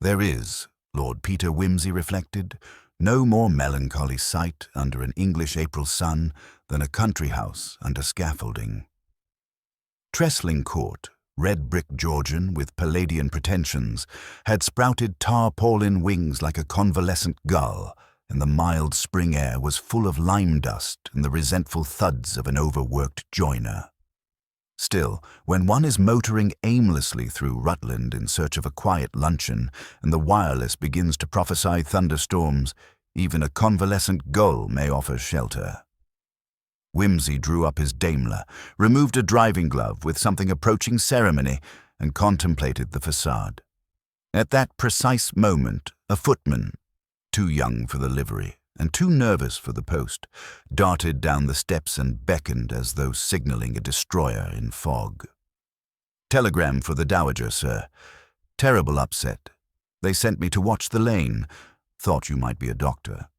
There is, Lord Peter Wimsey reflected, no more melancholy sight under an English April sun than a country house under scaffolding. Tressling Court, red brick Georgian with Palladian pretensions, had sprouted tarpaulin wings like a convalescent gull, and the mild spring air was full of lime dust and the resentful thuds of an overworked joiner. Still, when one is motoring aimlessly through Rutland in search of a quiet luncheon and the wireless begins to prophesy thunderstorms, even a convalescent gull may offer shelter. Wimsey drew up his Daimler, removed a driving glove with something approaching ceremony, and contemplated the facade. At that precise moment, a footman, too young for the livery and too nervous for the post, darted down the steps and beckoned as though signaling a destroyer in fog. "Telegram for the Dowager, sir. Terrible upset. They sent me to watch the lane. Thought you might be a doctor."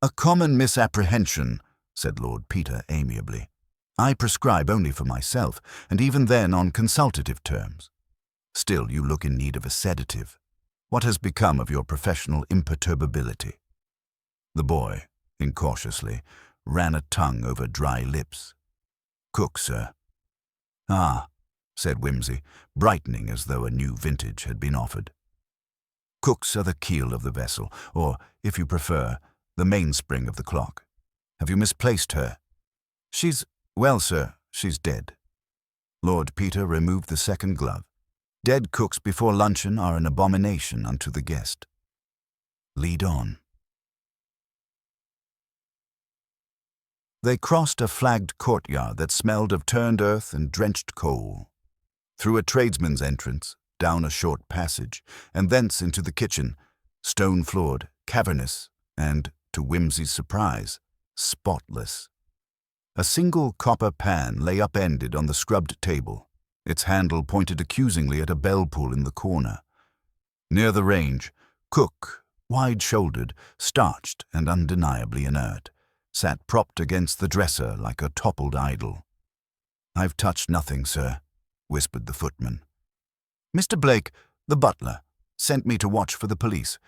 "A common misapprehension," said Lord Peter amiably. "I prescribe only for myself, and even then on consultative terms. Still, you look in need of a sedative. What has become of your professional imperturbability?" The boy, incautiously, ran a tongue over dry lips. "Cook, sir." "Ah," said Wimsey, brightening as though a new vintage had been offered. "Cooks are the keel of the vessel, or, if you prefer, the mainspring of the clock. Have you misplaced her?" "Well, sir, she's dead." Lord Peter removed the second glove. "Dead cooks before luncheon are an abomination unto the guest." "Lead on." They crossed a flagged courtyard that smelled of turned earth and drenched coal. Through a tradesman's entrance, down a short passage, and thence into the kitchen, stone-floored, cavernous, and, to Wimsey's surprise, spotless. A single copper pan lay upended on the scrubbed table. Its handle pointed accusingly at a bell-pull in the corner. Near the range, cook, wide-shouldered, starched and undeniably inert, sat propped against the dresser like a toppled idol. "I've touched nothing, sir," whispered the footman. "Mr. Blake, the butler, sent me to watch for the police.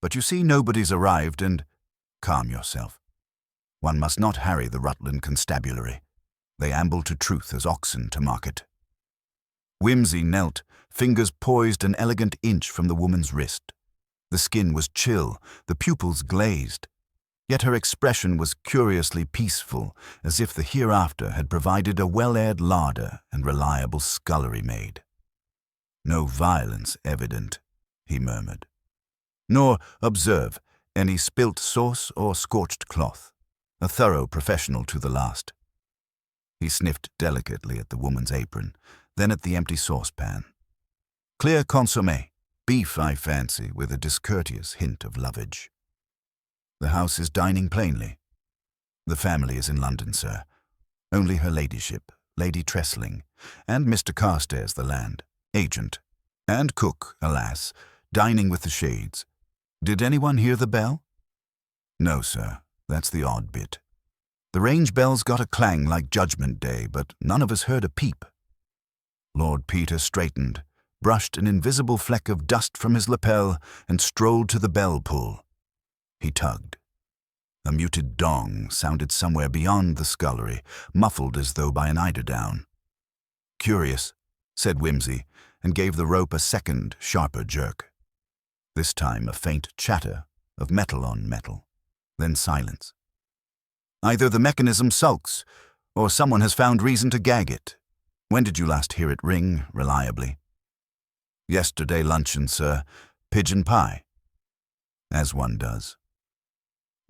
But you see nobody's arrived and—" "Calm yourself. One must not harry the Rutland constabulary. They amble to truth as oxen to market." Wimsey knelt, fingers poised an elegant inch from the woman's wrist. The skin was chill, the pupils glazed. Yet her expression was curiously peaceful, as if the hereafter had provided a well-aired larder and reliable scullery maid. "No violence evident," he murmured. "Nor, observe, any spilt sauce or scorched cloth. A thorough professional to the last." He sniffed delicately at the woman's apron, then at the empty saucepan. "Clear consommé, beef, I fancy, with a discourteous hint of lovage." "The house is dining plainly." "The family is in London, sir. Only her ladyship, Lady Tressling, and Mr. Castair's the land, agent, and cook, alas, dining with the shades. Did anyone hear the bell?" "No, sir. That's the odd bit. The range bells got a clang like Judgment Day, but none of us heard a peep." Lord Peter straightened, brushed an invisible fleck of dust from his lapel, and strolled to the bell-pull. He tugged. A muted dong sounded somewhere beyond the scullery, muffled as though by an eiderdown. "Curious," said Wimsey, and gave the rope a second, sharper jerk. This time a faint chatter of metal on metal, then silence. "Either the mechanism sulks, or someone has found reason to gag it. When did you last hear it ring reliably?" "Yesterday luncheon, sir. Pigeon pie." "As one does."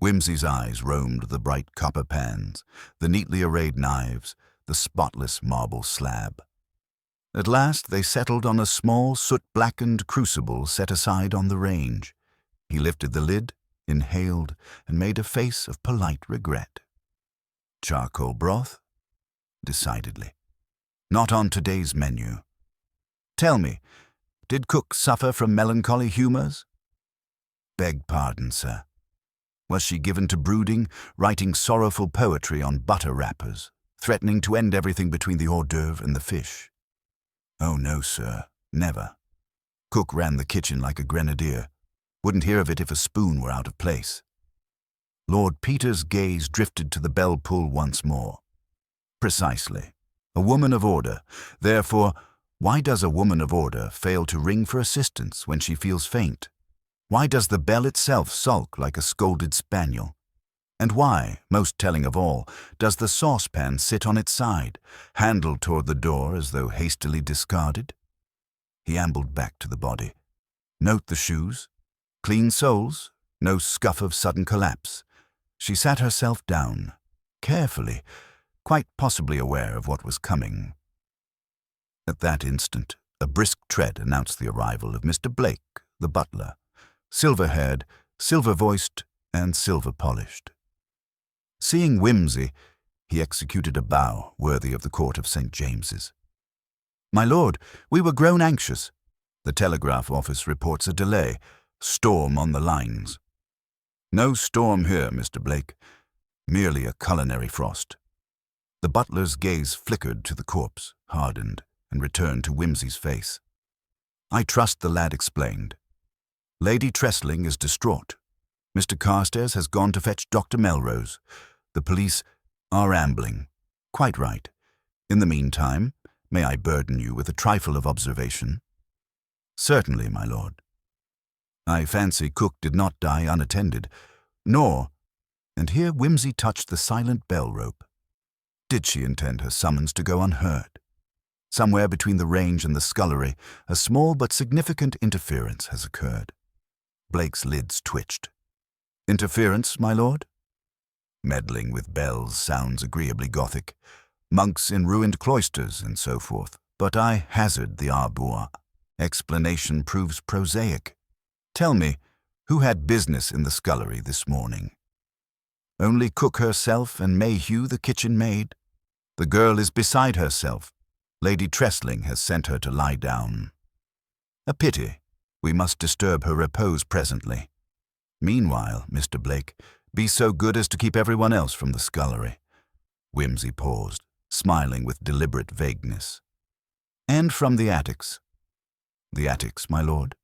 Wimsey's eyes roamed the bright copper pans, the neatly arrayed knives, the spotless marble slab. At last they settled on a small soot-blackened crucible set aside on the range. He lifted the lid, inhaled, and made a face of polite regret. "Charcoal broth?" "Decidedly. Not on today's menu. Tell me, did cook suffer from melancholy humours?" "Beg pardon, sir." Was she given to brooding, writing sorrowful poetry on butter wrappers, threatening to end everything between the hors d'oeuvre and the fish? "Oh no, sir, never." Cook ran the kitchen like a grenadier. Wouldn't hear of it if a spoon were out of place. Lord Peter's gaze drifted to the bell pull once more. Precisely. A woman of order. Therefore, why does a woman of order fail to ring for assistance when she feels faint? Why does the bell itself sulk like a scolded spaniel? And why, most telling of all, does the saucepan sit on its side, handle toward the door as though hastily discarded? He ambled back to the body. Note the shoes. Clean soles, no scuff of sudden collapse. She sat herself down, carefully, quite possibly aware of what was coming. At that instant, a brisk tread announced the arrival of Mr. Blake, the butler, silver-haired, silver-voiced, and silver-polished. Seeing Whimsy, he executed a bow worthy of the court of St. James's. "My lord, we were grown anxious. The telegraph office reports a delay. Storm on the lines." "No storm here, Mr. Blake. Merely a culinary frost." The butler's gaze flickered to the corpse, hardened, and returned to Whimsy's face. "I trust the lad explained. Lady Tressling is distraught. Mr. Carstairs has gone to fetch Dr. Melrose. The police are ambling. Quite right. In the meantime, may I burden you with a trifle of observation?" "Certainly, my lord." "I fancy Cook did not die unattended, nor—" and here Whimsy touched the silent bell rope. "Did she intend her summons to go unheard? Somewhere between the range and the scullery, a small but significant interference has occurred." Blake's lids twitched. "Interference, my lord?" "Meddling with bells sounds agreeably Gothic. Monks in ruined cloisters and so forth. But I hazard the arbour. Explanation proves prosaic. Tell me, who had business in the scullery this morning?" "Only Cook herself and Mayhew, the kitchen maid. The girl is beside herself. Lady Tressling has sent her to lie down." "A pity. We must disturb her repose presently. Meanwhile, Mr. Blake, be so good as to keep everyone else from the scullery." Whimsy paused, smiling with deliberate vagueness. "And from the attics." "The attics, my lord?"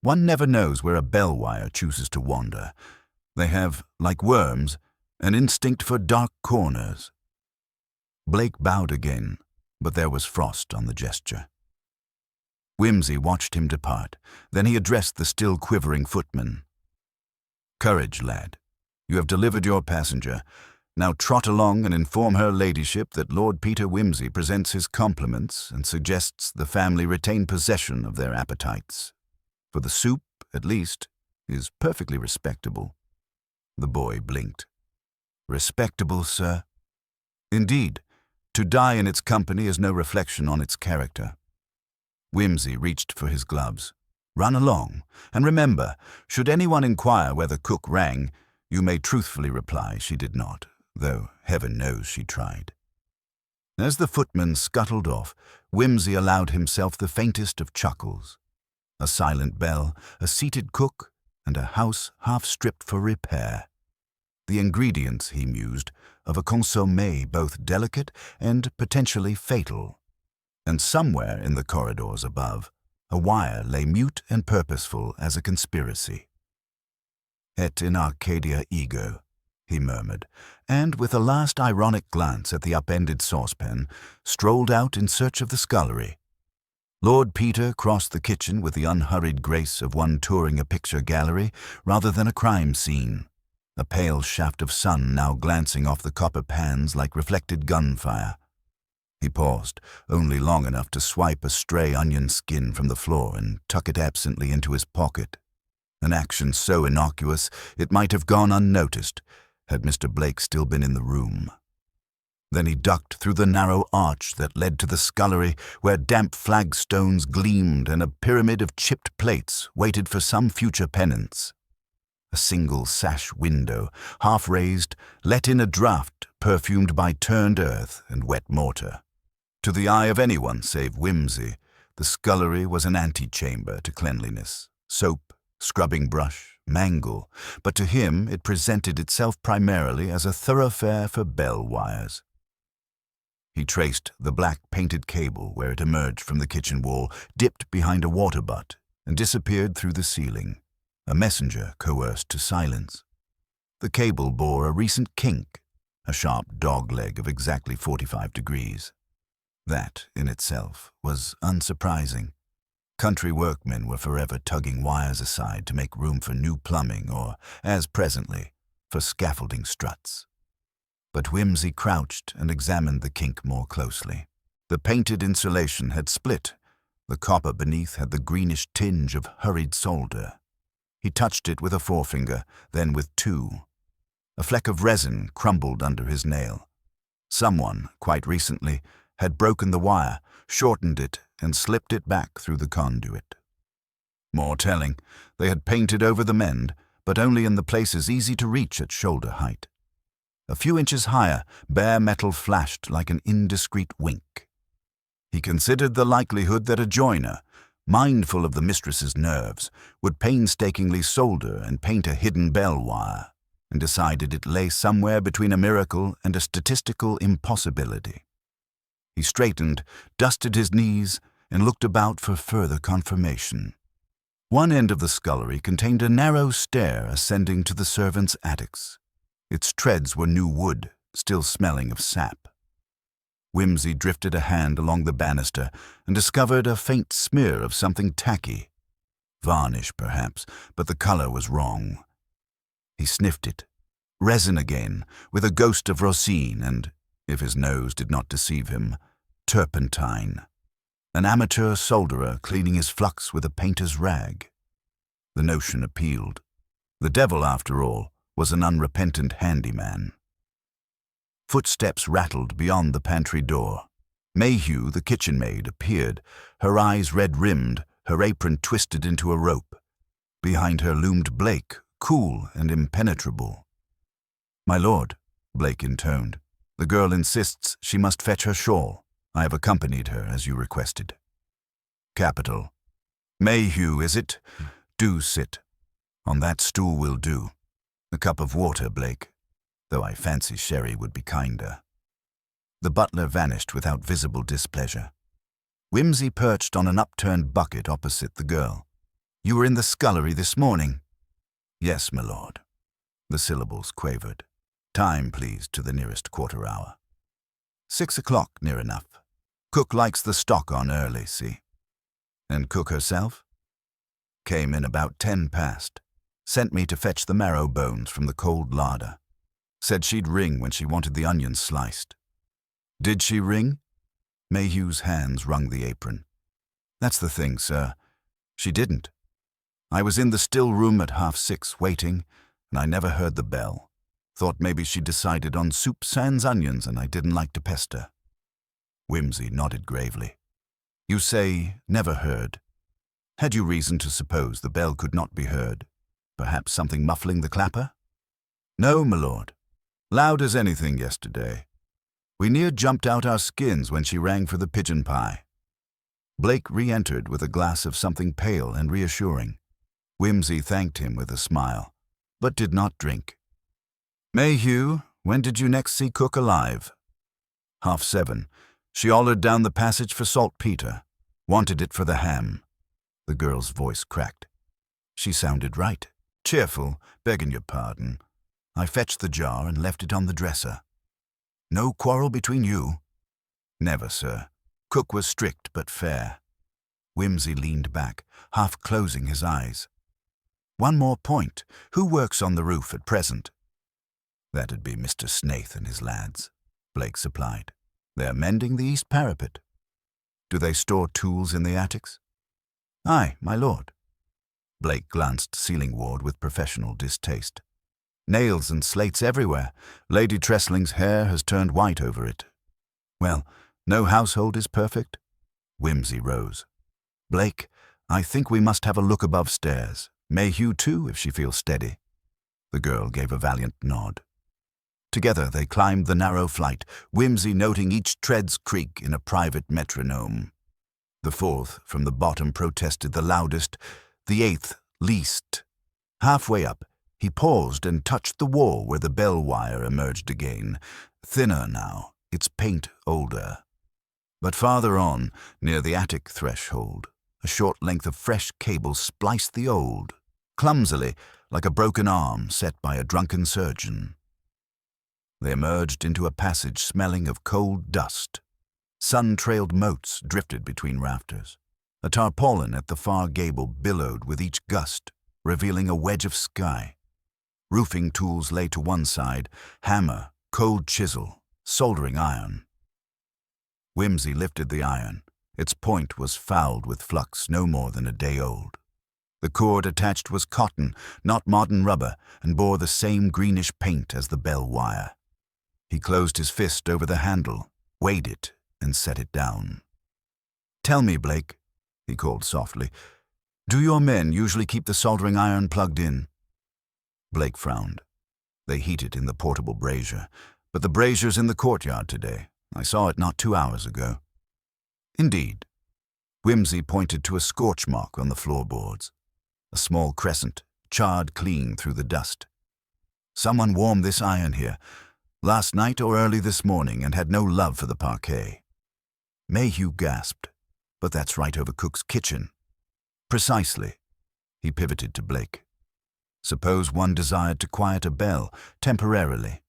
"One never knows where a bell wire chooses to wander. They have, like worms, an instinct for dark corners." Blake bowed again, but there was frost on the gesture. Whimsy watched him depart. Then he addressed the still quivering footman. "Courage, lad. You have delivered your passenger. Now trot along and inform her ladyship that Lord Peter Whimsy presents his compliments and suggests the family retain possession of their appetites. For the soup, at least, is perfectly respectable." The boy blinked. "Respectable, sir?" "Indeed. To die in its company is no reflection on its character." Whimsy reached for his gloves. "Run along, and remember, should anyone inquire whether Cook rang, you may truthfully reply she did not, though heaven knows she tried." As the footman scuttled off, Whimsy allowed himself the faintest of chuckles. A silent bell, a seated cook, and a house half stripped for repair. The ingredients, he mused, of a consommé both delicate and potentially fatal. And somewhere in the corridors above, a wire lay mute and purposeful as a conspiracy. "Et in Arcadia ego," he murmured, and with a last ironic glance at the upended saucepan, strolled out in search of the scullery. Lord Peter crossed the kitchen with the unhurried grace of one touring a picture gallery rather than a crime scene, a pale shaft of sun now glancing off the copper pans like reflected gunfire. He paused, only long enough to swipe a stray onion skin from the floor and tuck it absently into his pocket, an action so innocuous it might have gone unnoticed had Mr. Blake still been in the room. Then he ducked through the narrow arch that led to the scullery, where damp flagstones gleamed and a pyramid of chipped plates waited for some future penance. A single sash window, half raised, let in a draught perfumed by turned earth and wet mortar. To the eye of anyone save Whimsy, the scullery was an antechamber to cleanliness, soap, scrubbing brush, mangle, but to him it presented itself primarily as a thoroughfare for bell wires. He traced the black painted cable where it emerged from the kitchen wall, dipped behind a water butt, and disappeared through the ceiling, a messenger coerced to silence. The cable bore a recent kink, a sharp dog leg of exactly 45 degrees. That, in itself, was unsurprising. Country workmen were forever tugging wires aside to make room for new plumbing or, as presently, for scaffolding struts. But Whimsy crouched and examined the kink more closely. The painted insulation had split. The copper beneath had the greenish tinge of hurried solder. He touched it with a forefinger, then with two. A fleck of resin crumbled under his nail. Someone, quite recently, had broken the wire, shortened it, and slipped it back through the conduit. More telling, they had painted over the mend, but only in the places easy to reach at shoulder height. A few inches higher, bare metal flashed like an indiscreet wink. He considered the likelihood that a joiner, mindful of the mistress's nerves, would painstakingly solder and paint a hidden bell wire, and decided it lay somewhere between a miracle and a statistical impossibility. He straightened, dusted his knees, and looked about for further confirmation. One end of the scullery contained a narrow stair ascending to the servants' attics. Its treads were new wood, still smelling of sap. Whimsy drifted a hand along the banister and discovered a faint smear of something tacky. Varnish, perhaps, but the color was wrong. He sniffed it. Resin again, with a ghost of rosine and, if his nose did not deceive him, turpentine. An amateur solderer cleaning his flux with a painter's rag. The notion appealed. The devil, after all, was an unrepentant handyman. Footsteps rattled beyond the pantry door. Mayhew, the kitchen maid, appeared, her eyes red-rimmed, her apron twisted into a rope. Behind her loomed Blake, cool and impenetrable. "My lord," Blake intoned, "the girl insists she must fetch her shawl. I have accompanied her, as you requested." "Capital. Mayhew, is it? Do sit. On that stool will do. A cup of water, Blake, though I fancy sherry would be kinder." The butler vanished without visible displeasure. Whimsy perched on an upturned bucket opposite the girl. "You were in the scullery this morning?" "Yes, my lord." The syllables quavered. "Time, please, to the nearest quarter hour." 6 o'clock, near enough. Cook likes the stock on early, see? And Cook herself? Came in about 10 past. Sent me to fetch the marrow bones from the cold larder. Said she'd ring when she wanted the onions sliced. Did she ring? Mayhew's hands wrung the apron. That's the thing, sir. She didn't. I was in the still room at 6:30 waiting, and I never heard the bell. Thought maybe she decided on soup sans onions and I didn't like to pester. Whimsy nodded gravely. You say, never heard. Had you reason to suppose the bell could not be heard? Perhaps something muffling the clapper? No, my lord. Loud as anything yesterday. We near jumped out our skins when she rang for the pigeon pie. Blake re-entered with a glass of something pale and reassuring. Whimsy thanked him with a smile, but did not drink. Mayhew, when did you next see Cook alive? 7:30. She hollered down the passage for saltpeter. Wanted it for the ham. The girl's voice cracked. She sounded right. Cheerful, begging your pardon. I fetched the jar and left it on the dresser. No quarrel between you? Never, sir. Cook was strict but fair. Whimsy leaned back, half closing his eyes. One more point. Who works on the roof at present? That'd be Mr. Snaith and his lads, Blake supplied. They're mending the east parapet. Do they store tools in the attics? Aye, my lord. Blake glanced ceilingward with professional distaste. Nails and slates everywhere. Lady Tressling's hair has turned white over it. Well, no household is perfect? Whimsy rose. Blake, I think we must have a look above stairs. Mayhew too, if she feels steady. The girl gave a valiant nod. Together they climbed the narrow flight, Whimsy noting each tread's creak in a private metronome. The fourth, from the bottom, protested the loudest, the eighth least. Halfway up, he paused and touched the wall where the bell wire emerged again, thinner now, its paint older. But farther on, near the attic threshold, A short length of fresh cable spliced the old, clumsily, like a broken arm set by a drunken surgeon. They emerged into a passage smelling of cold dust. Sun-trailed motes drifted between rafters. A tarpaulin at the far gable billowed with each gust, revealing a wedge of sky. Roofing tools lay to one side, hammer, cold chisel, soldering iron. Whimsy lifted the iron. Its point was fouled with flux no more than a day old. The cord attached was cotton, not modern rubber, and bore the same greenish paint as the bell wire. He closed his fist over the handle, weighed it, and set it down. "Tell me, Blake," he called softly, "do your men usually keep the soldering iron plugged in?" Blake frowned. "They heat it in the portable brazier, but the brazier's in the courtyard today. I saw it not 2 hours ago." "Indeed." Whimsy pointed to a scorch mark on the floorboards. A small crescent, charred clean through the dust. "Someone warmed this iron here, last night or early this morning, and had no love for the parquet." Mayhew gasped. "But that's right over Cook's kitchen." "Precisely." He pivoted to Blake. "Suppose one desired to quiet a bell, temporarily.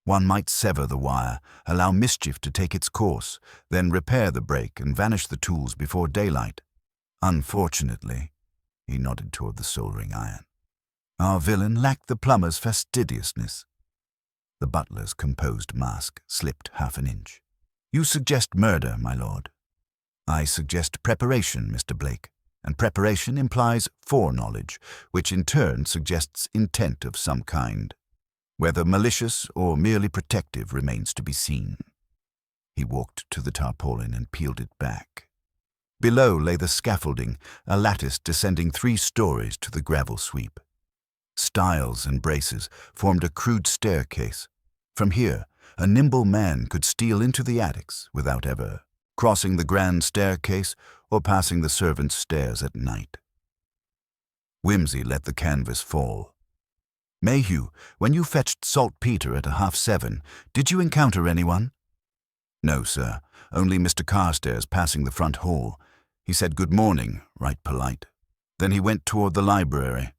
One might sever the wire, allow mischief to take its course, then repair the break and vanish the tools before daylight. Unfortunately," he nodded toward the soldering iron, "our villain lacked the plumber's fastidiousness." The butler's composed mask slipped half an inch. "You suggest murder, my lord." "I suggest preparation, Mr. Blake, and preparation implies foreknowledge, which in turn suggests intent of some kind. Whether malicious or merely protective remains to be seen." He walked to the tarpaulin and peeled it back. Below lay the scaffolding, a lattice descending 3 stories to the gravel sweep. Stiles and braces formed a crude staircase. From here, a nimble man could steal into the attics without ever crossing the grand staircase or passing the servants' stairs at night. Whimsy let the canvas fall. "Mayhew, when you fetched saltpeter at 7:30, did you encounter anyone?" "No, sir. Only Mr. Carstairs passing the front hall. He said good morning, right polite. Then he went toward the library."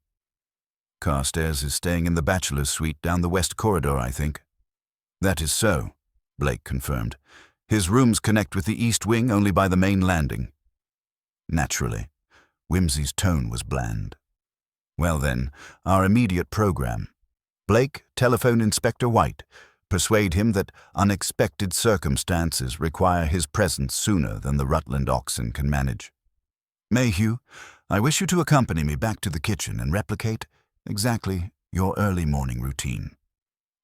"Carstairs is staying in the bachelor's suite down the west corridor, I think." "That is so," Blake confirmed. "His rooms connect with the east wing only by the main landing." "Naturally." Whimsy's tone was bland. "Well then, our immediate program. Blake, telephone Inspector White. Persuade him that unexpected circumstances require his presence sooner than the Rutland oxen can manage. Mayhew, I wish you to accompany me back to the kitchen and replicate exactly your early morning routine.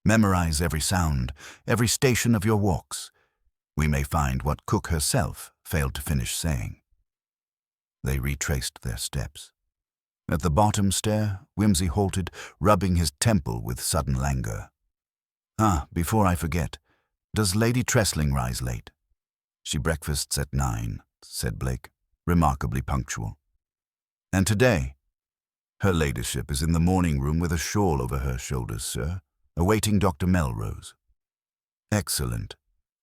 Memorize every sound, every station of your walks. We may find what Cook herself failed to finish saying." They retraced their steps. At the bottom stair, Whimsy halted, rubbing his temple with sudden languor. Before I forget, does Lady Tressling rise late?" "She breakfasts at 9, said Blake, remarkably punctual. "And today?" "Her ladyship is in the morning room with a shawl over her shoulders, sir, awaiting Dr. Melrose." "Excellent.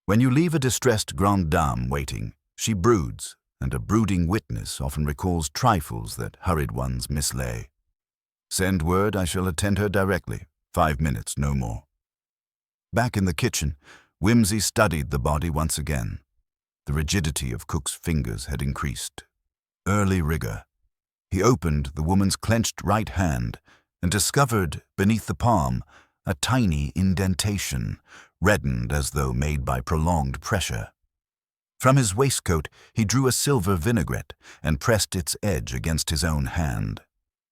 When you leave a distressed grande dame waiting, she broods, and a brooding witness often recalls trifles that hurried ones mislay. Send word I shall attend her directly, 5 minutes, no more." Back in the kitchen, Whimsy studied the body once again. The rigidity of Cook's fingers had increased. Early rigor. He opened the woman's clenched right hand and discovered, beneath the palm, a tiny indentation, reddened as though made by prolonged pressure. From his waistcoat he drew a silver vinaigrette and pressed its edge against his own hand.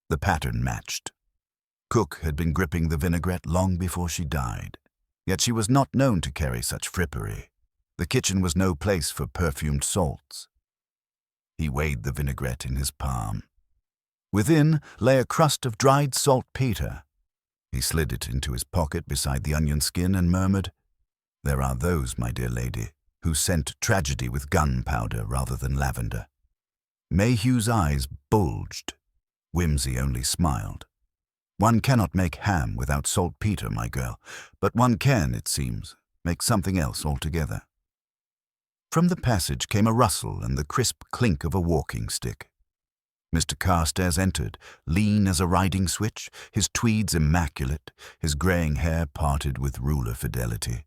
The pattern matched. Cook had been gripping the vinaigrette long before she died. Yet she was not known to carry such frippery. The kitchen was no place for perfumed salts. He weighed the vinaigrette in his palm. Within lay a crust of dried saltpeter. He slid it into his pocket beside the onion skin and murmured, "There are those, my dear lady, who scent tragedy with gunpowder rather than lavender." Mayhew's eyes bulged. Whimsy only smiled. "One cannot make ham without saltpeter, my girl, but one can, it seems, make something else altogether." From the passage came a rustle and the crisp clink of a walking stick. Mr. Carstairs entered, lean as a riding switch, his tweeds immaculate, his greying hair parted with ruler fidelity.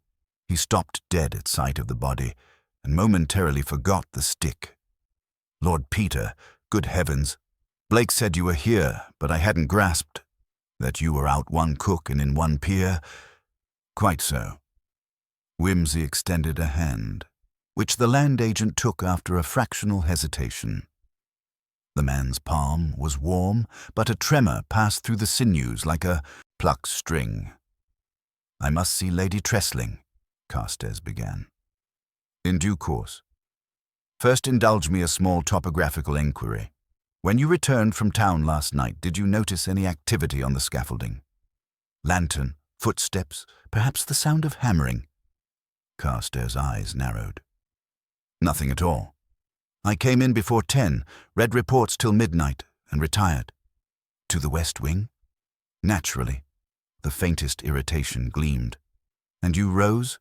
He stopped dead at sight of the body, and momentarily forgot the stick. "Lord Peter, good heavens! Blake said you were here, but I hadn't grasped that you were out one cook and in one pier." "Quite so." Whimsy extended a hand, which the land agent took after a fractional hesitation. The man's palm was warm, but a tremor passed through the sinews like a plucked string. "I must see Lady Tressling," Carstairs began. "In due course. First indulge me a small topographical inquiry. When you returned from town last night, did you notice any activity on the scaffolding? Lantern, footsteps, perhaps the sound of hammering?" Carstairs' eyes narrowed. "Nothing at all. I came in before 10, read reports till midnight, and retired." "To the West Wing?" "Naturally." The faintest irritation gleamed. "And you rose?"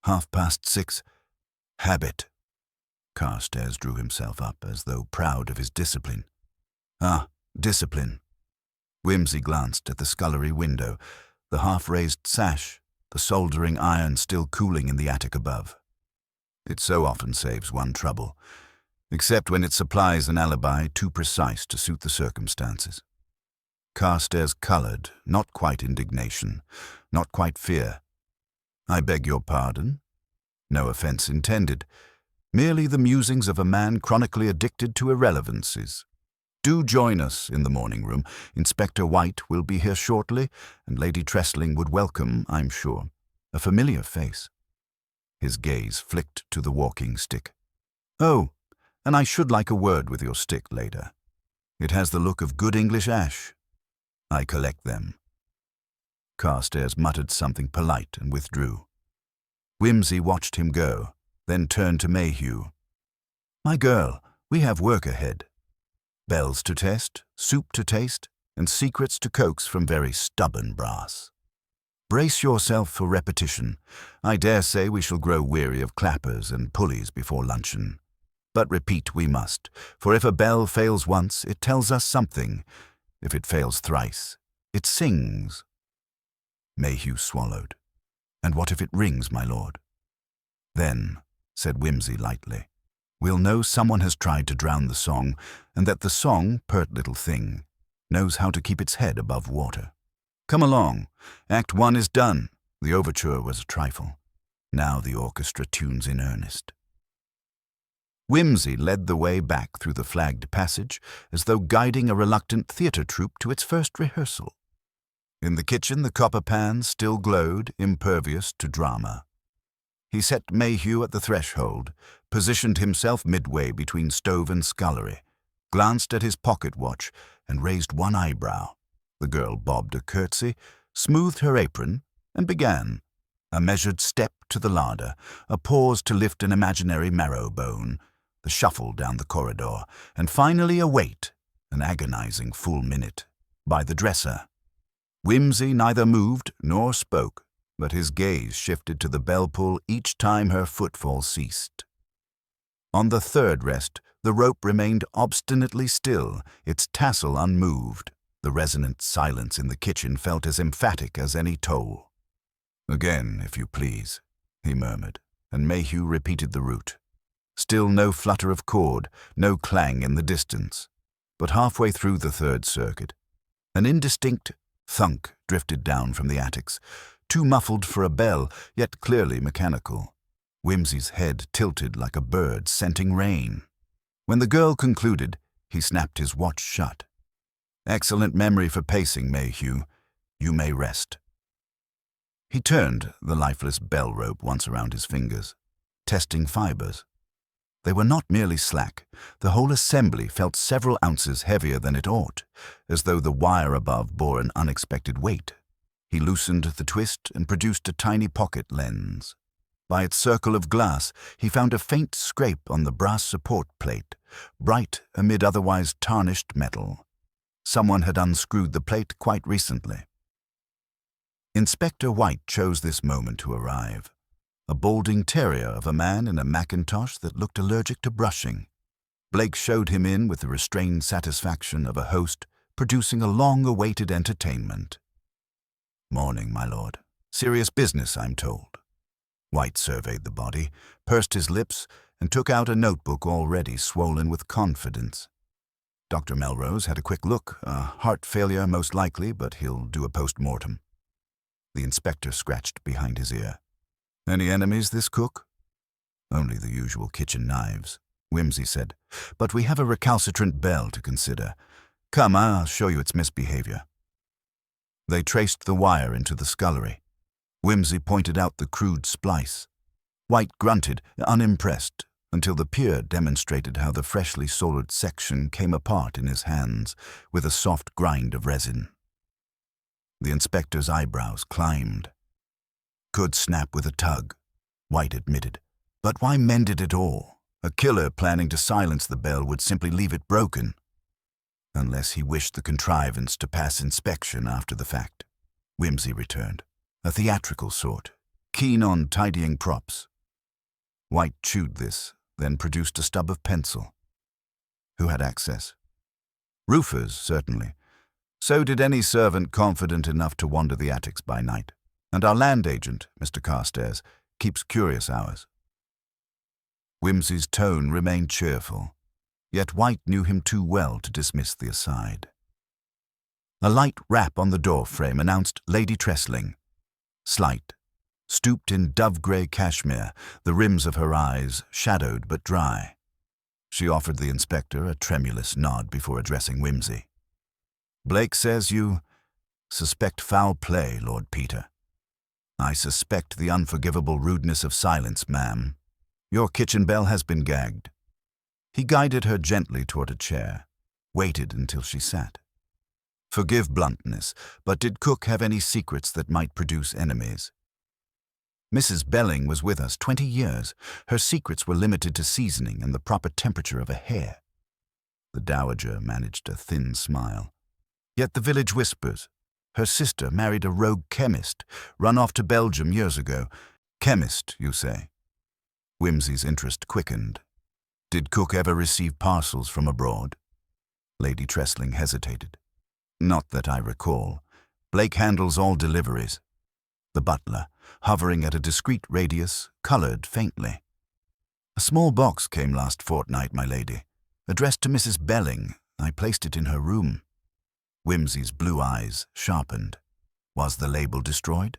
6:30. "Habit." Carstairs drew himself up as though proud of his discipline. "Ah, discipline." Whimsy glanced at the scullery window, the half-raised sash, the soldering iron still cooling in the attic above. "It so often saves one trouble, except when it supplies an alibi too precise to suit the circumstances." Carstairs coloured, not quite indignation, not quite fear. "I beg your pardon? No offence intended. Merely the musings of a man chronically addicted to irrelevancies. Do join us in the morning room. Inspector White will be here shortly, and Lady Tressling would welcome, I'm sure, a familiar face." His gaze flicked to the walking stick. "Oh, and I should like a word with your stick later. It has the look of good English ash. I collect them." Carstairs muttered something polite and withdrew. Whimsy watched him go, then turned to Mayhew. "My girl, we have work ahead. Bells to test, soup to taste, and secrets to coax from very stubborn brass. Brace yourself for repetition. I dare say we shall grow weary of clappers and pulleys before luncheon. But repeat we must, for if a bell fails once, it tells us something. If it fails thrice, it sings." Mayhew swallowed. "And what if it rings, my lord?" "Then," said Whimsy lightly, "we'll know someone has tried to drown the song, and that the song, pert little thing, knows how to keep its head above water. Come along. Act 1 is done." The overture was a trifle. Now the orchestra tunes in earnest. Whimsy led the way back through the flagged passage, as though guiding a reluctant theatre troupe to its first rehearsal. In the kitchen the copper pans still glowed, impervious to drama. He set Mayhew at the threshold, positioned himself midway between stove and scullery, glanced at his pocket watch, and raised one eyebrow. The girl bobbed a curtsy, smoothed her apron, and began. A measured step to the larder, a pause to lift an imaginary marrow bone, the shuffle down the corridor, and finally a wait, an agonizing full minute, by the dresser. Whimsy neither moved nor spoke, but his gaze shifted to the bell-pull each time her footfall ceased. On the third rest, the rope remained obstinately still, its tassel unmoved. The resonant silence in the kitchen felt as emphatic as any toll. "Again, if you please," he murmured, and Mayhew repeated the route. Still no flutter of cord, no clang in the distance. But halfway through the third circuit, an indistinct thunk drifted down from the attics, too muffled for a bell, yet clearly mechanical. Whimsy's head tilted like a bird scenting rain. When the girl concluded, he snapped his watch shut. "Excellent memory for pacing, Mayhew. You may rest." He turned the lifeless bell rope once around his fingers, testing fibers. They were not merely slack. The whole assembly felt several ounces heavier than it ought, as though the wire above bore an unexpected weight. He loosened the twist and produced a tiny pocket lens. By its circle of glass, he found a faint scrape on the brass support plate, bright amid otherwise tarnished metal. Someone had unscrewed the plate quite recently. Inspector White chose this moment to arrive. A balding terrier of a man in a mackintosh that looked allergic to brushing. Blake showed him in with the restrained satisfaction of a host producing a long-awaited entertainment. "Morning, my lord. Serious business, I'm told." White surveyed the body, pursed his lips, and took out a notebook already swollen with confidence. Dr. Melrose had a quick look. Heart failure most likely, but he'll do a post-mortem. The inspector scratched behind his ear. "Any enemies, this cook?" "Only the usual kitchen knives," Whimsy said. "But we have a recalcitrant belle to consider. Come, I'll show you its misbehavior." They traced the wire into the scullery. Whimsy pointed out the crude splice. White grunted, unimpressed, until the peer demonstrated how the freshly soldered section came apart in his hands with a soft grind of resin. The inspector's eyebrows climbed. "Could snap with a tug," White admitted. "But why mend it at all? A killer planning to silence the bell would simply leave it broken. Unless he wished the contrivance to pass inspection after the fact," Whimsy returned. "A theatrical sort, keen on tidying props." White chewed this, then produced a stub of pencil. "Who had access?" "Roofers, certainly. So did any servant confident enough to wander the attics by night. And our land agent, Mr. Carstairs, keeps curious hours." Whimsy's tone remained cheerful, yet White knew him too well to dismiss the aside. A light rap on the door frame announced Lady Tressling. Slight, stooped in dove-grey cashmere, the rims of her eyes shadowed but dry. She offered the inspector a tremulous nod before addressing Whimsy. "Blake says you suspect foul play, Lord Peter." "I suspect the unforgivable rudeness of silence, ma'am. Your kitchen bell has been gagged." He guided her gently toward a chair, waited until she sat. "Forgive bluntness, but did cook have any secrets that might produce enemies?" "Mrs. Belling was with us 20 years. Her secrets were limited to seasoning and the proper temperature of a hair." The dowager managed a thin smile. "Yet the village whispers. Her sister married a rogue chemist, run off to Belgium years ago. Chemist, you say?" Whimsy's interest quickened. "Did cook ever receive parcels from abroad?" Lady Tressling hesitated. "Not that I recall. Blake handles all deliveries." The butler, hovering at a discreet radius, coloured faintly. "A small box came last fortnight, my lady. Addressed to Mrs. Belling. I placed it in her room." Whimsy's blue eyes sharpened. "Was the label destroyed?"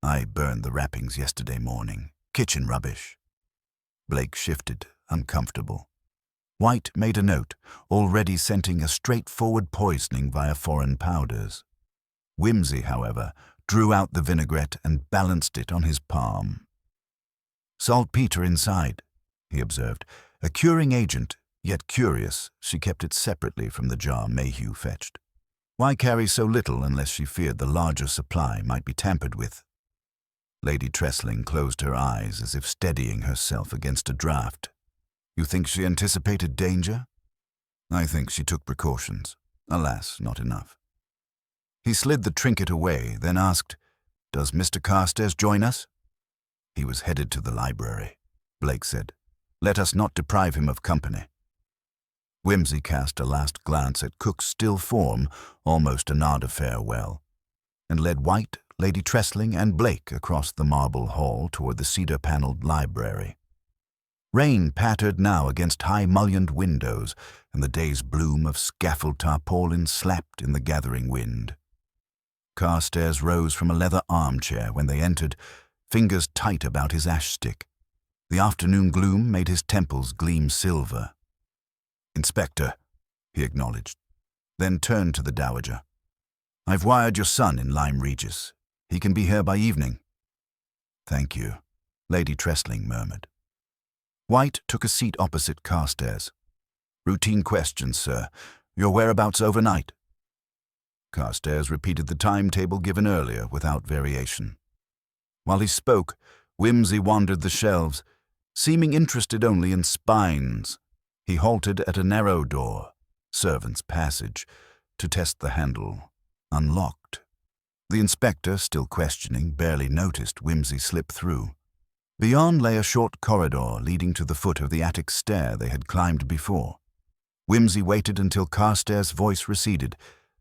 "I burned the wrappings yesterday morning. Kitchen rubbish." Blake shifted, uncomfortable. White made a note, already scenting a straightforward poisoning via foreign powders. Whimsy, however, drew out the vinaigrette and balanced it on his palm. "Saltpeter inside," he observed. "A curing agent, yet curious, she kept it separately from the jar Mayhew fetched. Why carry so little unless she feared the larger supply might be tampered with?" Lady Tressling closed her eyes as if steadying herself against a draught. "You think she anticipated danger?" "I think she took precautions. Alas, not enough." He slid the trinket away, then asked, "Does Mr. Carstairs join us?" "He was headed to the library," Blake said. "Let us not deprive him of company." Whimsy cast a last glance at Cook's still form, almost a nod of farewell, and led White, Lady Tressling, and Blake across the marble hall toward the cedar-paneled library. Rain pattered now against high-mullioned windows, and the day's bloom of scaffold tarpaulin slapped in the gathering wind. Carstairs rose from a leather armchair when they entered, fingers tight about his ash-stick. The afternoon gloom made his temples gleam silver. "Inspector," he acknowledged, then turned to the dowager. "I've wired your son in Lyme Regis. He can be here by evening." "Thank you," Lady Tressling murmured. White took a seat opposite Carstairs. "Routine questions, sir. Your whereabouts overnight?" Carstairs repeated the timetable given earlier without variation. While he spoke, Whimsy wandered the shelves, seeming interested only in spines. He halted at a narrow door, servant's passage, to test the handle. Unlocked. The inspector, still questioning, barely noticed Whimsy slip through. Beyond lay a short corridor leading to the foot of the attic stair they had climbed before. Whimsy waited until Castair's voice receded,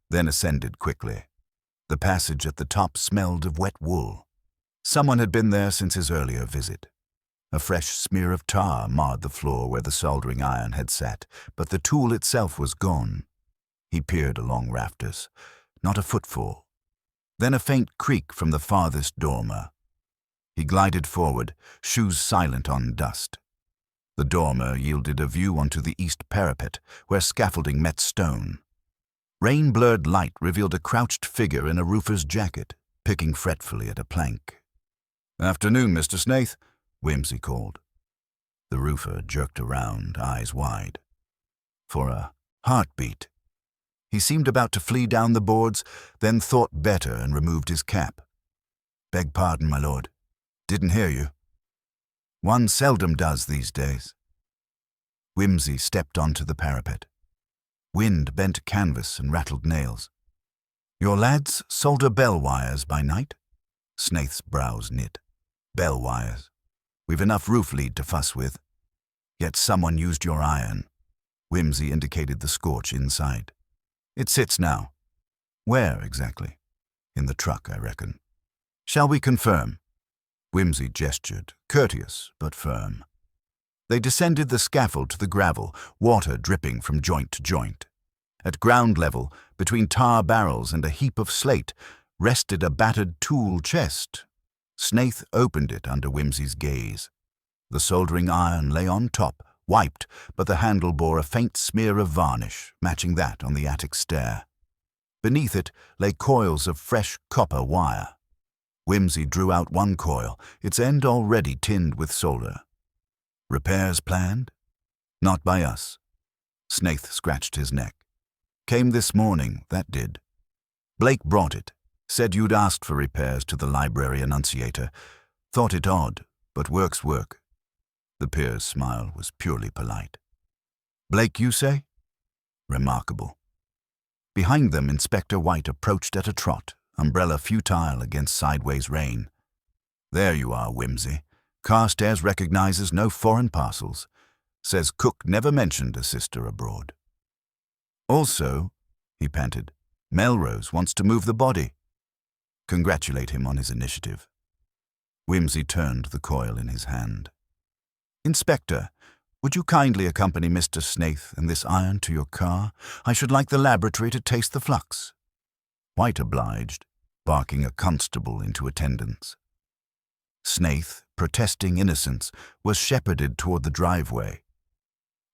then ascended quickly. The passage at the top smelled of wet wool. Someone had been there since his earlier visit. A fresh smear of tar marred the floor where the soldering iron had sat, but the tool itself was gone. He peered along rafters. Not a footfall. Then a faint creak from the farthest dormer. He glided forward, shoes silent on dust. The dormer yielded a view onto the east parapet, where scaffolding met stone. Rain-blurred light revealed a crouched figure in a roofer's jacket, picking fretfully at a plank. "Afternoon, Mr. Snaith," Whimsy called. The roofer jerked around, eyes wide. For a heartbeat. He seemed about to flee down the boards, then thought better and removed his cap. "Beg pardon, my lord. Didn't hear you. One seldom does these days." Whimsy stepped onto the parapet. Wind bent canvas and rattled nails. "Your lads solder bell wires by night?" Snaith's brows knit. "Bell wires. We've enough roof lead to fuss with. Yet someone used your iron." Whimsy indicated the scorch inside. "It sits now." "Where, exactly?" "In the truck, I reckon." "Shall we confirm?" Whimsy gestured, courteous but firm. They descended the scaffold to the gravel, water dripping from joint to joint. At ground level, between tar barrels and a heap of slate, rested a battered tool chest. Snaith opened it under Whimsy's gaze. The soldering iron lay on top, wiped, but the handle bore a faint smear of varnish, matching that on the attic stair. Beneath it lay coils of fresh copper wire. Whimsy drew out one coil, its end already tinned with solder. "Repairs planned?" "Not by us." Snaith scratched his neck. "Came this morning, that did. Blake brought it. Said you'd asked for repairs to the library annunciator. Thought it odd, but work's work." The peer's smile was purely polite. "Blake, you say?" "Remarkable." Behind them, Inspector White approached at a trot, umbrella futile against sideways rain. "There you are, Whimsy. Castair recognizes no foreign parcels. Says Cook never mentioned a sister abroad." "Also," he panted, "Melrose wants to move the body." Congratulate him on his initiative. Whimsy turned the coil in his hand. "Inspector, would you kindly accompany Mr. Snaith and this iron to your car? I should like the laboratory to taste the flux." White obliged, barking a constable into attendance. Snaith, protesting innocence, was shepherded toward the driveway.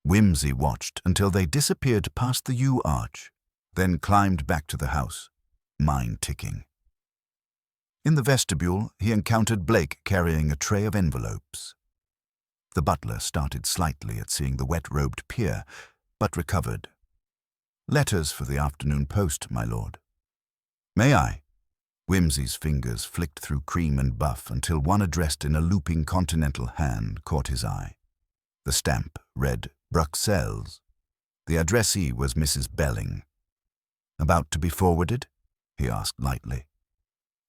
Whimsy watched until they disappeared past the yew arch, then climbed back to the house, mind ticking. In the vestibule, he encountered Blake carrying a tray of envelopes. The butler started slightly at seeing the wet-robed peer, but recovered. "Letters for the afternoon post, my lord." "May I?" Whimsy's fingers flicked through cream and buff until one addressed in a looping continental hand caught his eye. The stamp read Bruxelles. The addressee was Mrs. Belling. "About to be forwarded?" he asked lightly.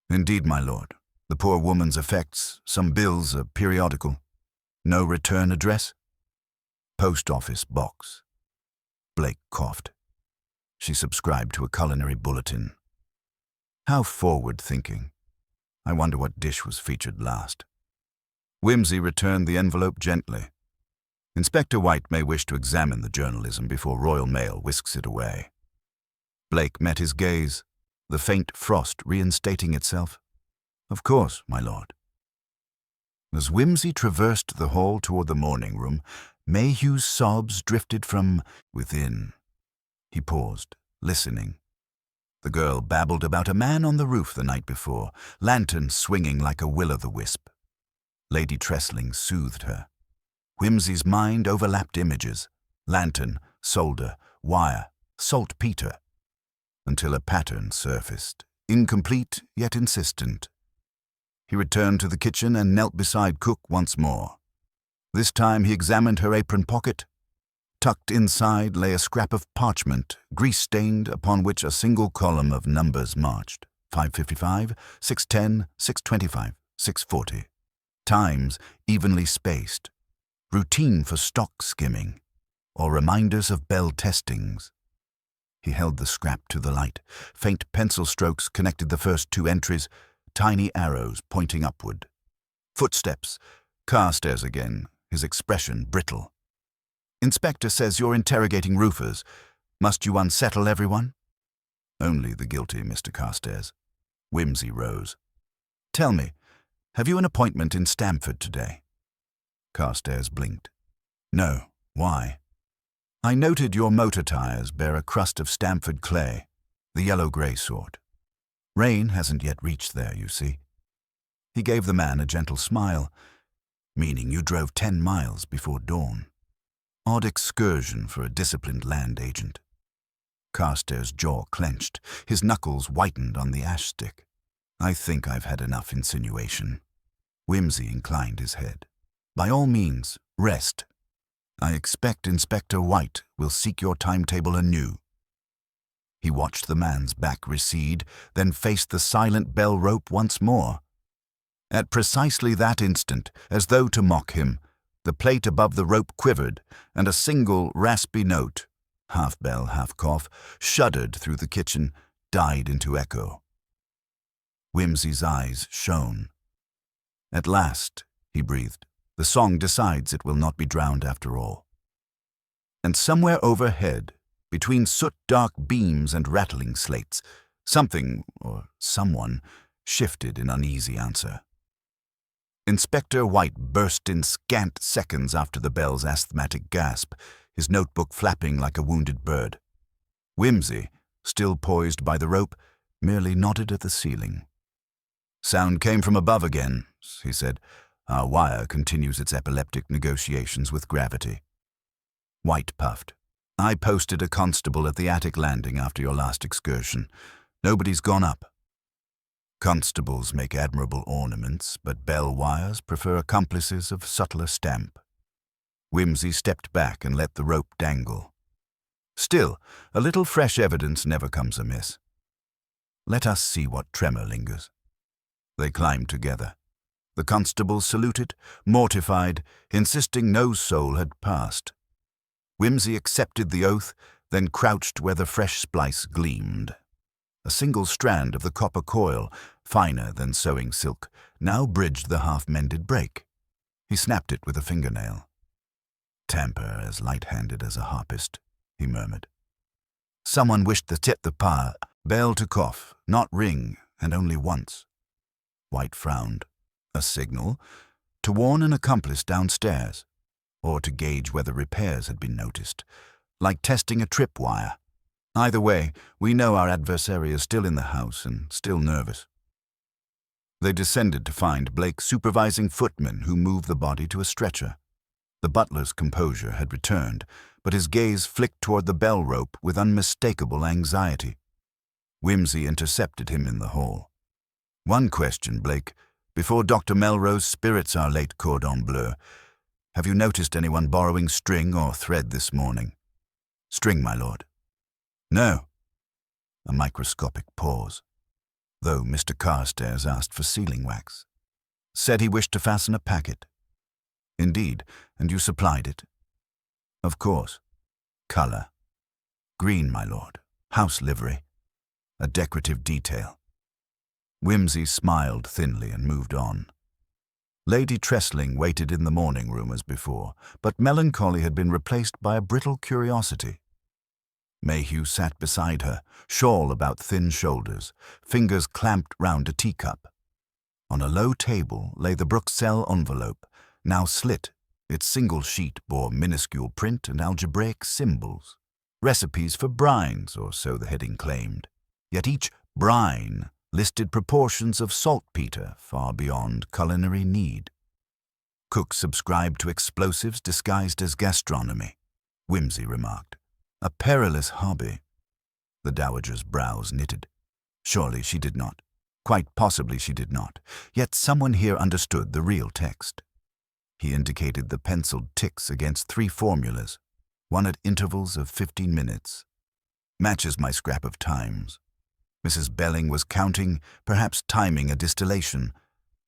"Indeed, my lord. The poor woman's effects, some bills, a periodical. No return address?" "Post office box." Blake coughed. She subscribed to a culinary bulletin. How forward-thinking. I wonder what dish was featured last. Whimsy returned the envelope gently. Inspector White may wish to examine the journalism before Royal Mail whisks it away. Blake met his gaze, the faint frost reinstating itself. "Of course, my lord." As Whimsy traversed the hall toward the morning room, Mayhew's sobs drifted from within. He paused, listening. The girl babbled about a man on the roof the night before, lantern swinging like a will-o'-the-wisp. Lady Tressling soothed her. Whimsy's mind overlapped images, lantern, solder, wire, saltpeter, until a pattern surfaced, incomplete yet insistent. He returned to the kitchen and knelt beside Cook once more. This time he examined her apron pocket. Tucked inside lay a scrap of parchment, grease-stained, upon which a single column of numbers marched. 555, 610, 625, 640. times evenly spaced, routine for stock skimming, or reminders of bell testings. He held the scrap to the light. Faint pencil strokes connected the first two entries, tiny arrows pointing upward. Footsteps. Carstairs again, his expression brittle. Inspector says you're interrogating roofers. Must you unsettle everyone? Only the guilty, Mr. Carstairs. Whimsy rose. Tell me, have you an appointment in Stamford today? Carstairs blinked. No. Why? I noted your motor tires bear a crust of Stamford clay, the yellow-grey sort. Rain hasn't yet reached there, you see. He gave the man a gentle smile, meaning you drove 10 miles before dawn. Odd excursion for a disciplined land agent. Carstairs' jaw clenched, his knuckles whitened on the ash stick. I think I've had enough insinuation. Whimsy inclined his head. By all means, rest. I expect Inspector White will seek your timetable anew. He watched the man's back recede, then faced the silent bell rope once more. At precisely that instant, as though to mock him, the plate above the rope quivered, and a single raspy note, half bell, half cough, shuddered through the kitchen, died into echo. Whimsy's eyes shone. At last, he breathed, the song decides it will not be drowned after all. And somewhere overhead, between soot-dark beams and rattling slates, something, or someone, shifted in uneasy answer. Inspector White burst in scant seconds after the bell's asthmatic gasp, his notebook flapping like a wounded bird. Whimsy, still poised by the rope, merely nodded at the ceiling. Sound came from above again, he said. Our wire continues its epileptic negotiations with gravity. White puffed. I posted a constable at the attic landing after your last excursion. Nobody's gone up. Constables make admirable ornaments, but bell wires prefer accomplices of subtler stamp. Whimsy stepped back and let the rope dangle. Still, a little fresh evidence never comes amiss. Let us see what tremor lingers. They climbed together. The constable saluted, mortified, insisting no soul had passed. Whimsy accepted the oath, then crouched where the fresh splice gleamed. A single strand of the copper coil, finer than sewing silk, now bridged the half-mended break. He snapped it with a fingernail. Tamper as light-handed as a harpist, he murmured. Someone wished the pa, bell to cough, not ring, and only once. White frowned. A signal? To warn an accomplice downstairs, or to gauge whether repairs had been noticed, like testing a tripwire. Either way, we know our adversary is still in the house and still nervous. They descended to find Blake supervising footmen who moved the body to a stretcher. The butler's composure had returned, but his gaze flicked toward the bell rope with unmistakable anxiety. Whimsy intercepted him in the hall. One question, Blake. Before Dr. Melrose spirits our late cordon bleu, have you noticed anyone borrowing string or thread this morning? String, my lord. No. A microscopic pause. Though Mr. Carstairs asked for sealing wax. Said he wished to fasten a packet. Indeed, and you supplied it? Of course. Colour. Green, my lord. House livery. A decorative detail. Whimsy smiled thinly and moved on. Lady Tressling waited in the morning room as before, but melancholy had been replaced by a brittle curiosity. Mayhew sat beside her, shawl about thin shoulders, fingers clamped round a teacup. On a low table lay the Bruxelles envelope, now slit. Its single sheet bore minuscule print and algebraic symbols. Recipes for brines, or so the heading claimed. Yet each brine listed proportions of saltpeter far beyond culinary need. Cooks subscribed to explosives disguised as gastronomy, Whimsy remarked. A perilous hobby. The dowager's brows knitted. Surely she did not. Quite possibly she did not. Yet someone here understood the real text. He indicated the penciled ticks against 3 formulas, one at intervals of 15 minutes. Matches my scrap of times. Mrs. Belling was counting, perhaps timing a distillation.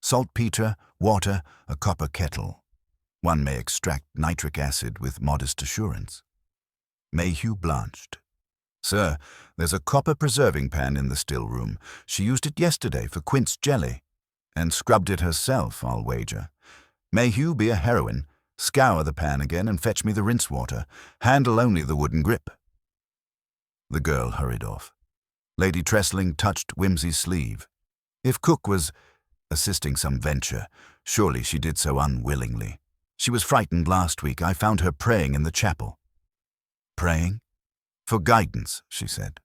Saltpeter, Water, a copper kettle. One may extract nitric acid with modest assurance. Mayhew blanched. Sir, there's a copper preserving pan in the still room. She used it yesterday for quince jelly. And scrubbed it herself, I'll wager. Mayhew, be a heroine. Scour the pan again and fetch me the rinse water. Handle only the wooden grip. The girl hurried off. Lady Tressling touched Whimsy's sleeve. If Cook was assisting some venture, surely she did so unwillingly. She was frightened last week. I found her praying in the chapel. Praying? For guidance, she said.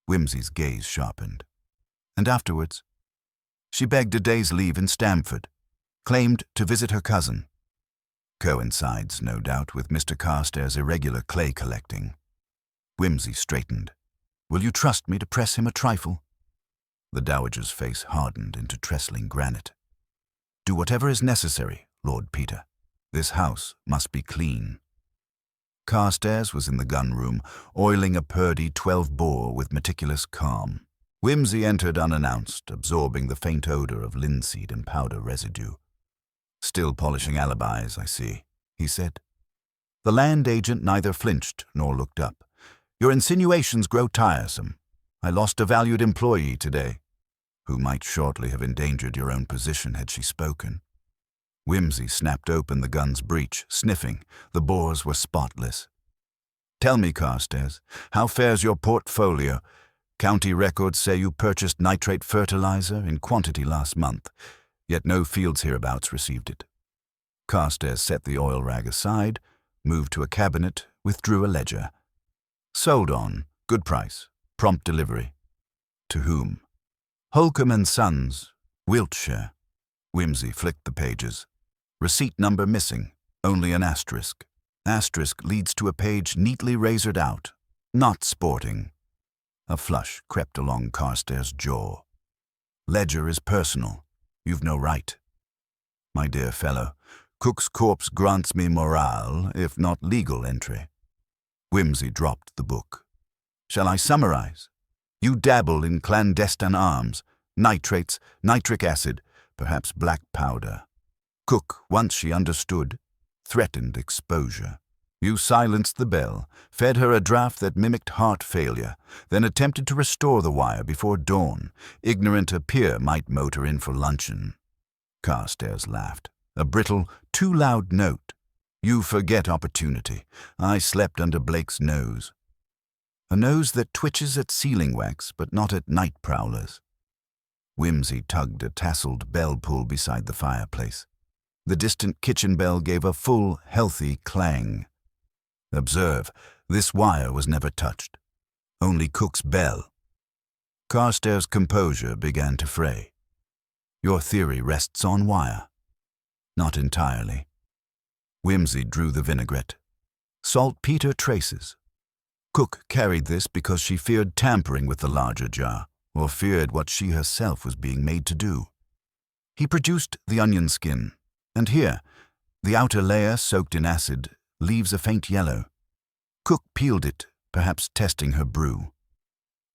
Whimsy's gaze sharpened. And afterwards? She begged a day's leave in Stamford, claimed to visit her cousin. Coincides, no doubt, with Mr. Castair's irregular clay collecting. Whimsy straightened. Will you trust me to press him a trifle? The dowager's face hardened into trestling granite. Do whatever is necessary, Lord Peter. This house must be clean. Carstairs was in the gun room, oiling a Purdy 12-bore with meticulous calm. Whimsy entered unannounced, absorbing the faint odor of linseed and powder residue. Still polishing alibis, I see, he said. The land agent neither flinched nor looked up. Your insinuations grow tiresome. I lost a valued employee today, who might shortly have endangered your own position had she spoken. Whimsy snapped open the gun's breech, sniffing. The bores were spotless. Tell me, Carstairs, how fares your portfolio? County records say you purchased nitrate fertilizer in quantity last month, yet no fields hereabouts received it. Carstairs set the oil rag aside, moved to a cabinet, withdrew a ledger. Sold on, good price, prompt delivery. To whom? Holcomb & Sons, Wiltshire. Whimsy flicked the pages. Receipt number missing, only an asterisk. Asterisk leads to a page neatly razored out. Not sporting. A flush crept along Carstairs' jaw. Ledger is personal. You've no right. My dear fellow, Cook's corpse grants me morale, if not legal entry. Whimsy dropped the book. Shall I summarize? You dabble in clandestine arms, nitrates, nitric acid, perhaps black powder. Cook, once she understood, threatened exposure. You silenced the bell, fed her a draught that mimicked heart failure, then attempted to restore the wire before dawn, ignorant a peer might motor in for luncheon. Carstairs laughed. A brittle, too loud note. You forget opportunity. I slept under Blake's nose. A nose that twitches at sealing wax, but not at night prowlers. Whimsy tugged a tasseled bell pull beside the fireplace. The distant kitchen bell gave a full, healthy clang. Observe, this wire was never touched. Only Cook's bell. Carstairs' composure began to fray. Your theory rests on wire. Not entirely. Whimsy drew the vinaigrette. Saltpeter traces. Cook carried this because she feared tampering with the larger jar, or feared what she herself was being made to do. He produced the onion skin, and here, the outer layer soaked in acid, leaves a faint yellow. Cook peeled it, perhaps testing her brew.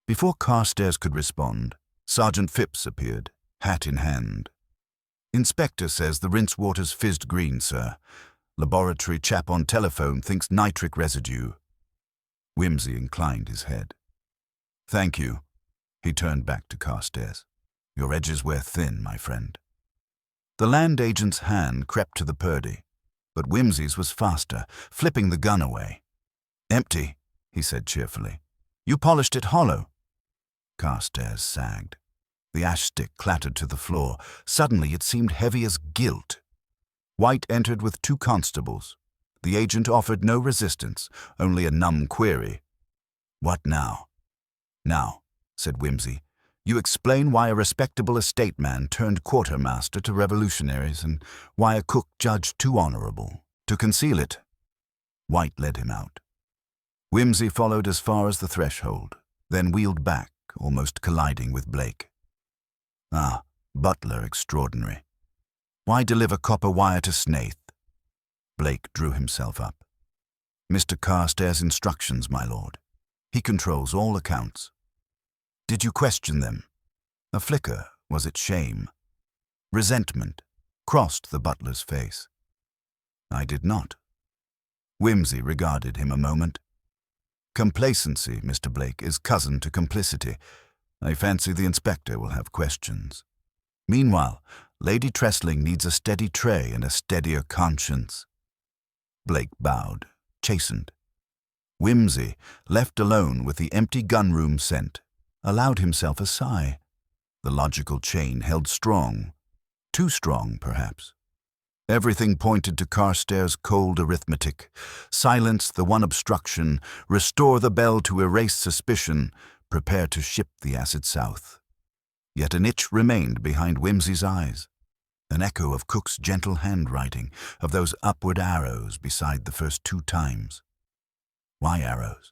Before Carstairs could respond, Sergeant Phipps appeared, hat in hand. Inspector says the rinse water's fizzed green, sir. Laboratory chap on telephone thinks nitric residue. Whimsy inclined his head. Thank you. He turned back to Carstairs. Your edges wear thin, my friend. The land agent's hand crept to the Purdy, but Whimsy's was faster, flipping the gun away. Empty, he said cheerfully. You polished it hollow. Carstairs sagged. The ash stick clattered to the floor. Suddenly it seemed heavy as gilt. White entered with 2 constables. The agent offered no resistance, only a numb query. What now? Now, said Whimsy, you explain why a respectable estate man turned quartermaster to revolutionaries and why a cook judged too honorable to conceal it. White led him out. Whimsy followed as far as the threshold, then wheeled back, almost colliding with Blake. Ah, butler extraordinary. Why deliver copper wire to Snaith? Blake drew himself up. Mr. Carstairs' instructions, my lord. He controls all accounts. Did you question them? A flicker, was it shame? Resentment? crossed the butler's face. I did not. Whimsy regarded him a moment. Complacency, Mr. Blake, is cousin to complicity. I fancy the inspector will have questions. Meanwhile, Lady Tressling needs a steady tray and a steadier conscience. Blake bowed, chastened. Whimsy, left alone with the empty gunroom scent, allowed himself a sigh. The logical chain held strong. Too strong, perhaps. Everything pointed to Castair's cold arithmetic. Silence the one obstruction, restore the bell to erase suspicion, prepare to ship the acid south. Yet an itch remained behind Whimsy's eyes. An echo of Cook's gentle handwriting, of those upward arrows beside the first 2 times. Why arrows?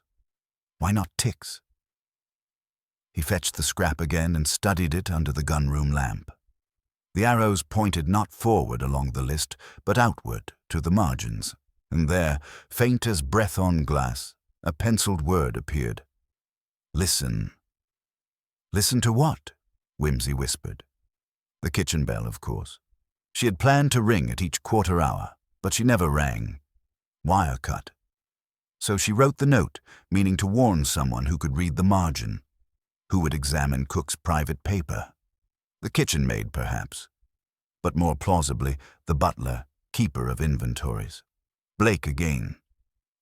Why not ticks? He fetched the scrap again and studied it under the gunroom lamp. The arrows pointed not forward along the list, but outward to the margins, and there, faint as breath on glass, a penciled word appeared. Listen. Listen to what? Whimsy whispered. The kitchen bell, of course. She had planned to ring at each quarter hour, but she never rang. Wire cut. So she wrote the note, meaning to warn someone who could read the margin. Who would examine Cook's private paper? The kitchen maid, perhaps. But more plausibly, the butler, keeper of inventories. Blake again.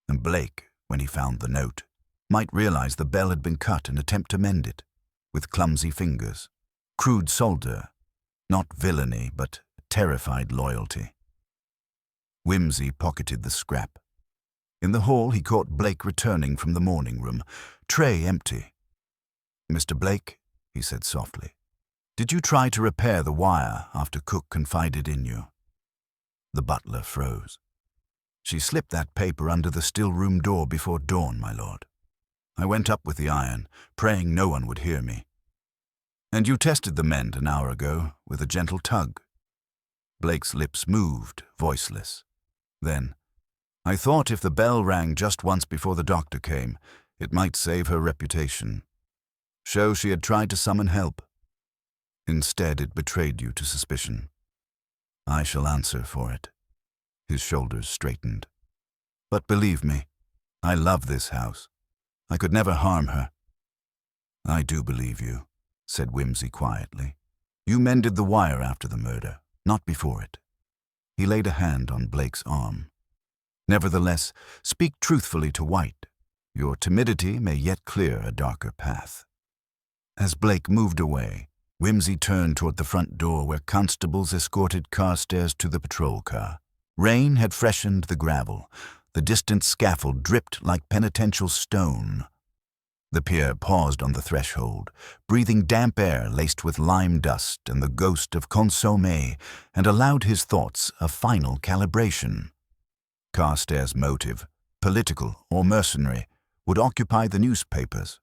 And Blake, when he found the note, might realize the bell had been cut and attempt to mend it, with clumsy fingers. Crude solder. Not villainy, but terrified loyalty. Whimsy pocketed the scrap. In the hall he caught Blake returning from the morning room, tray empty. "Mr. Blake," he said softly, "did you try to repair the wire after Cook confided in you?" The butler froze. "She slipped that paper under the still-room door before dawn, my lord. I went up with the iron, praying no one would hear me. And you tested the mend an hour ago with a gentle tug." Blake's lips moved, voiceless. Then, "I thought if the bell rang just once before the doctor came, it might save her reputation. Show she had tried to summon help. Instead, it betrayed you to suspicion. I shall answer for it." His shoulders straightened. "But believe me, I love this house. I could never harm her." "I do believe you," said Whimsy quietly. "You mended the wire after the murder, not before it." He laid a hand on Blake's arm. "Nevertheless, speak truthfully to White. Your timidity may yet clear a darker path." As Blake moved away, Whimsy turned toward the front door where constables escorted Carstairs to the patrol car. Rain had freshened the gravel. The distant scaffold dripped like penitential stone. The peer paused on the threshold, breathing damp air laced with lime dust and the ghost of consommé, and allowed his thoughts a final calibration. Carstairs' motive, political or mercenary, would occupy the newspapers.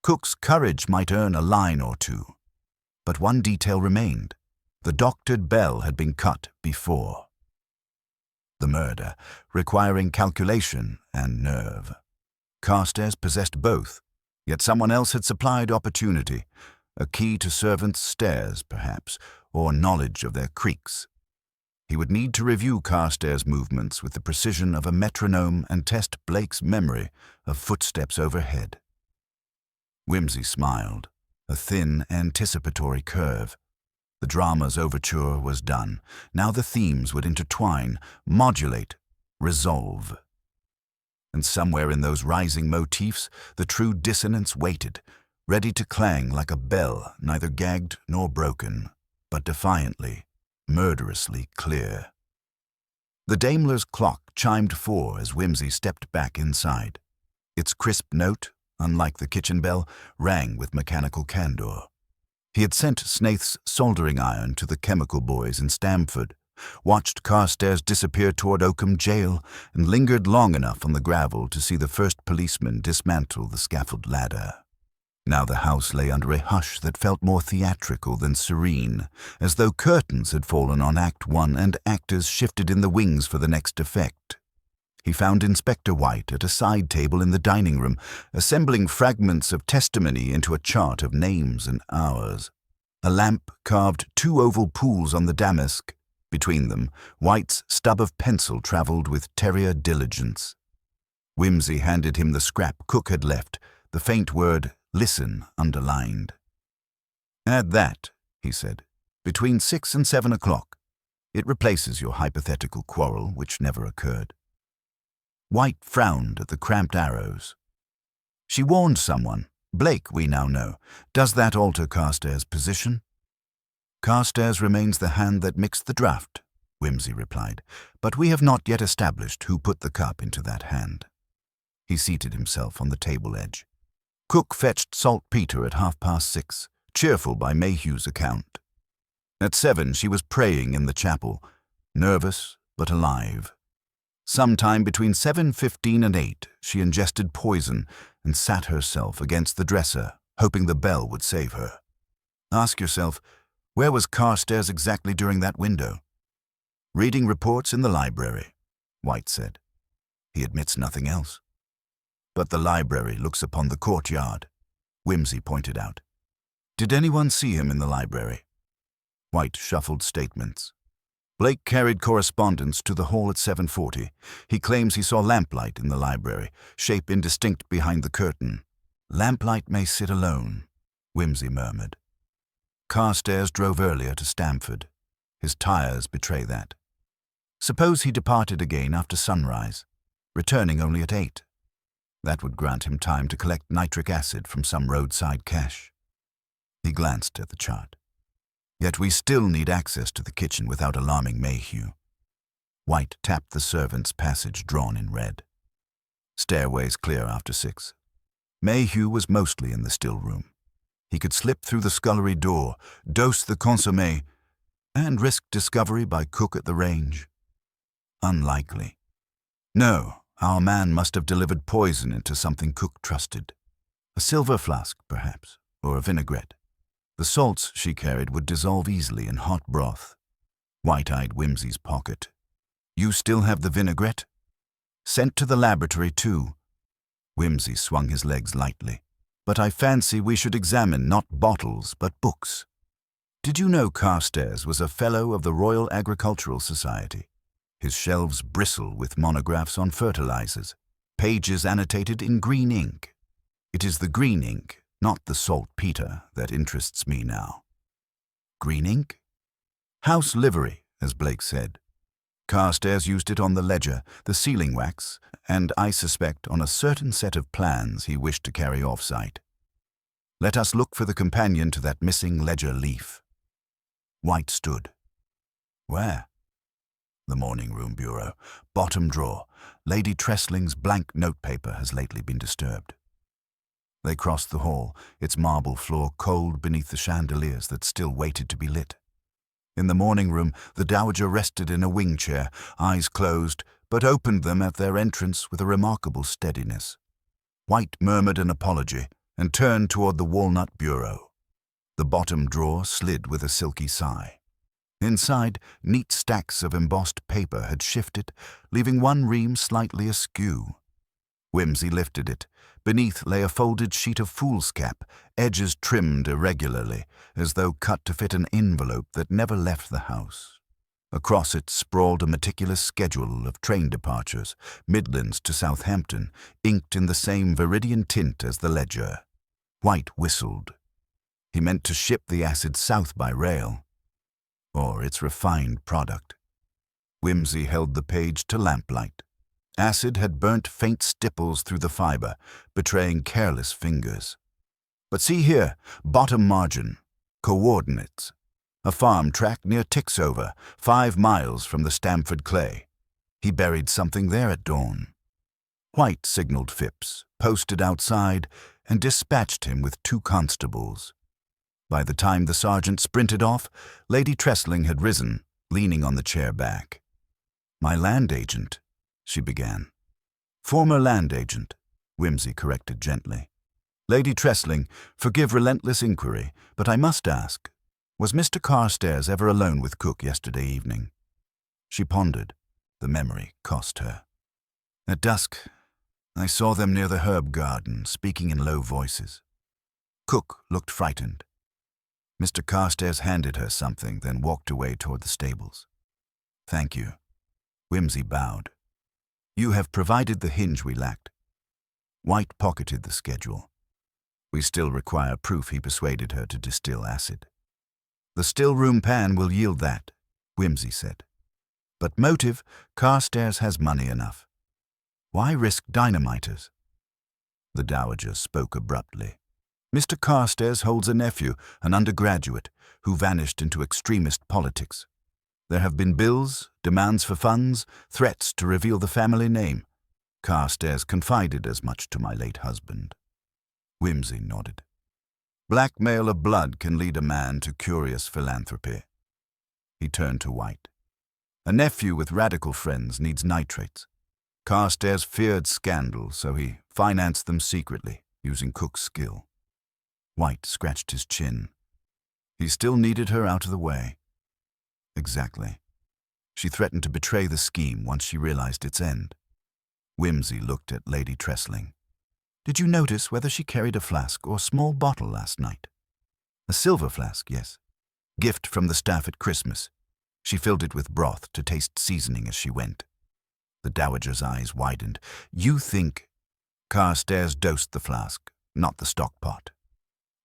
Cook's courage might earn a line or two. But one detail remained. The doctored bell had been cut before. The murder, requiring calculation and nerve. Carstairs possessed both, yet someone else had supplied opportunity, a key to servants' stairs, perhaps, or knowledge of their creaks. He would need to review Carstairs' movements with the precision of a metronome and test Blake's memory of footsteps overhead. Whimsy smiled, a thin, anticipatory curve. The drama's overture was done. Now the themes would intertwine, modulate, resolve. And somewhere in those rising motifs, the true dissonance waited, ready to clang like a bell, neither gagged nor broken, but defiantly, murderously clear. The Daimler's clock chimed 4 as Whimsy stepped back inside. Its crisp note, unlike the kitchen bell, rang with mechanical candor. He had sent Snaith's soldering iron to the chemical boys in Stamford, watched Carstairs disappear toward Oakham jail, and lingered long enough on the gravel to see the first policeman dismantle the scaffold ladder. Now the house lay under a hush that felt more theatrical than serene, as though curtains had fallen on Act 1 and actors shifted in the wings for the next effect. He found Inspector White at a side table in the dining room, assembling fragments of testimony into a chart of names and hours. A lamp carved 2 oval pools on the damask, Between them, White's stub of pencil travelled with terrier diligence. Whimsy handed him the scrap Cook had left, the faint word "listen" underlined. "Add that," he said, "between 6 and 7 o'clock. It replaces your hypothetical quarrel, which never occurred." White frowned at the cramped arrows. "She warned someone. Blake, we now know. Does that alter Castair's position?" "Castair's remains the hand that mixed the draught," Whimsy replied, "but we have not yet established who put the cup into that hand." He seated himself on the table edge. "Cook fetched saltpetre at 6:30, cheerful by Mayhew's account. At 7 she was praying in the chapel, nervous but alive. Sometime between 7:15 and 8 she ingested poison and sat herself against the dresser, hoping the bell would save her. Ask yourself, where was Carstairs exactly during that window?" "Reading reports in the library," White said. "He admits nothing else." "But the library looks upon the courtyard," Whimsy pointed out. "Did anyone see him in the library?" White shuffled statements. "Blake carried correspondence to the hall at 7:40. He claims he saw lamplight in the library, shape indistinct behind the curtain." "Lamplight may sit alone," Whimsy murmured. "Carstairs drove earlier to Stamford. His tires betray that. Suppose he departed again after sunrise, returning only at 8. That would grant him time to collect nitric acid from some roadside cache." He glanced at the chart. "Yet we still need access to the kitchen without alarming Mayhew." White tapped the servant's passage drawn in red. "Stairways clear after 6. Mayhew was mostly in the still room. He could slip through the scullery door, dose the consommé, and risk discovery by Cook at the range. Unlikely. No, our man must have delivered poison into something Cook trusted. A silver flask, perhaps, or a vinaigrette. The salts she carried would dissolve easily in hot broth." White eyed Whimsy's pocket. "You still have the vinaigrette?" "Sent to the laboratory, too." Whimsy swung his legs lightly. "But I fancy we should examine not bottles, but books. Did you know Carstairs was a Fellow of the Royal Agricultural Society? His shelves bristle with monographs on fertilizers, pages annotated in green ink. It is the green ink, not the saltpetre, that interests me now." "Green ink?" "House livery, as Blake said. Carstairs used it on the ledger, the sealing wax, and I suspect on a certain set of plans he wished to carry off-site. Let us look for the companion to that missing ledger leaf." White stood. "Where?" "The morning-room bureau. Bottom drawer. Lady Trestling's blank notepaper has lately been disturbed." They crossed the hall, its marble floor cold beneath the chandeliers that still waited to be lit. In the morning-room, the dowager rested in a wing chair, eyes closed, but opened them at their entrance with a remarkable steadiness. White murmured an apology and turned toward the walnut bureau. The bottom drawer slid with a silky sigh. Inside, neat stacks of embossed paper had shifted, leaving one ream slightly askew. Whimsy lifted it. Beneath lay a folded sheet of foolscap, edges trimmed irregularly, as though cut to fit an envelope that never left the house. Across it sprawled a meticulous schedule of train departures, Midlands to Southampton, inked in the same viridian tint as the ledger. White whistled. He meant to ship the acid south by rail, or its refined product. Whimsy held the page to lamplight. Acid had burnt faint stipples through the fibre, betraying careless fingers. "But see here, bottom margin, coordinates. A farm track near Tixover, 5 miles from the Stamford clay. He buried something there at dawn." White signalled Phipps, posted outside, and dispatched him with 2 constables. By the time the sergeant sprinted off, Lady Tressling had risen, leaning on the chair back. "My land agent," she began. "Former land agent," Whimsy corrected gently. "Lady Tressling, forgive relentless inquiry, but I must ask, was Mr. Carstairs ever alone with Cook yesterday evening?" She pondered. The memory cost her. "At dusk, I saw them near the herb garden, speaking in low voices. Cook looked frightened. Mr. Carstairs handed her something, then walked away toward the stables. Thank you. Whimsy bowed. You have provided the hinge we lacked. White pocketed the schedule. We still require proof he persuaded her to distill acid. The still room pan will yield that, Whimsy said. But motive, Castair's has money enough. Why risk dynamiters? The dowager spoke abruptly. Mr. Castair holds a nephew, an undergraduate, who vanished into extremist politics. There have been bills, demands for funds, threats to reveal the family name. Castair confided as much to my late husband. Whimsy nodded. Blackmail of blood can lead a man to curious philanthropy. He turned to White. A nephew with radical friends needs nitrates. Castair feared scandal, so he financed them secretly, using Cook's skill. White scratched his chin. He still needed her out of the way. Exactly. She threatened to betray the scheme once she realized its end. Whimsy looked at Lady Tressling. Did you notice whether she carried a flask or small bottle last night? A silver flask, yes. Gift from the staff at Christmas. She filled it with broth to taste seasoning as she went. The dowager's eyes widened. You think... Castair dosed the flask, not the stock pot.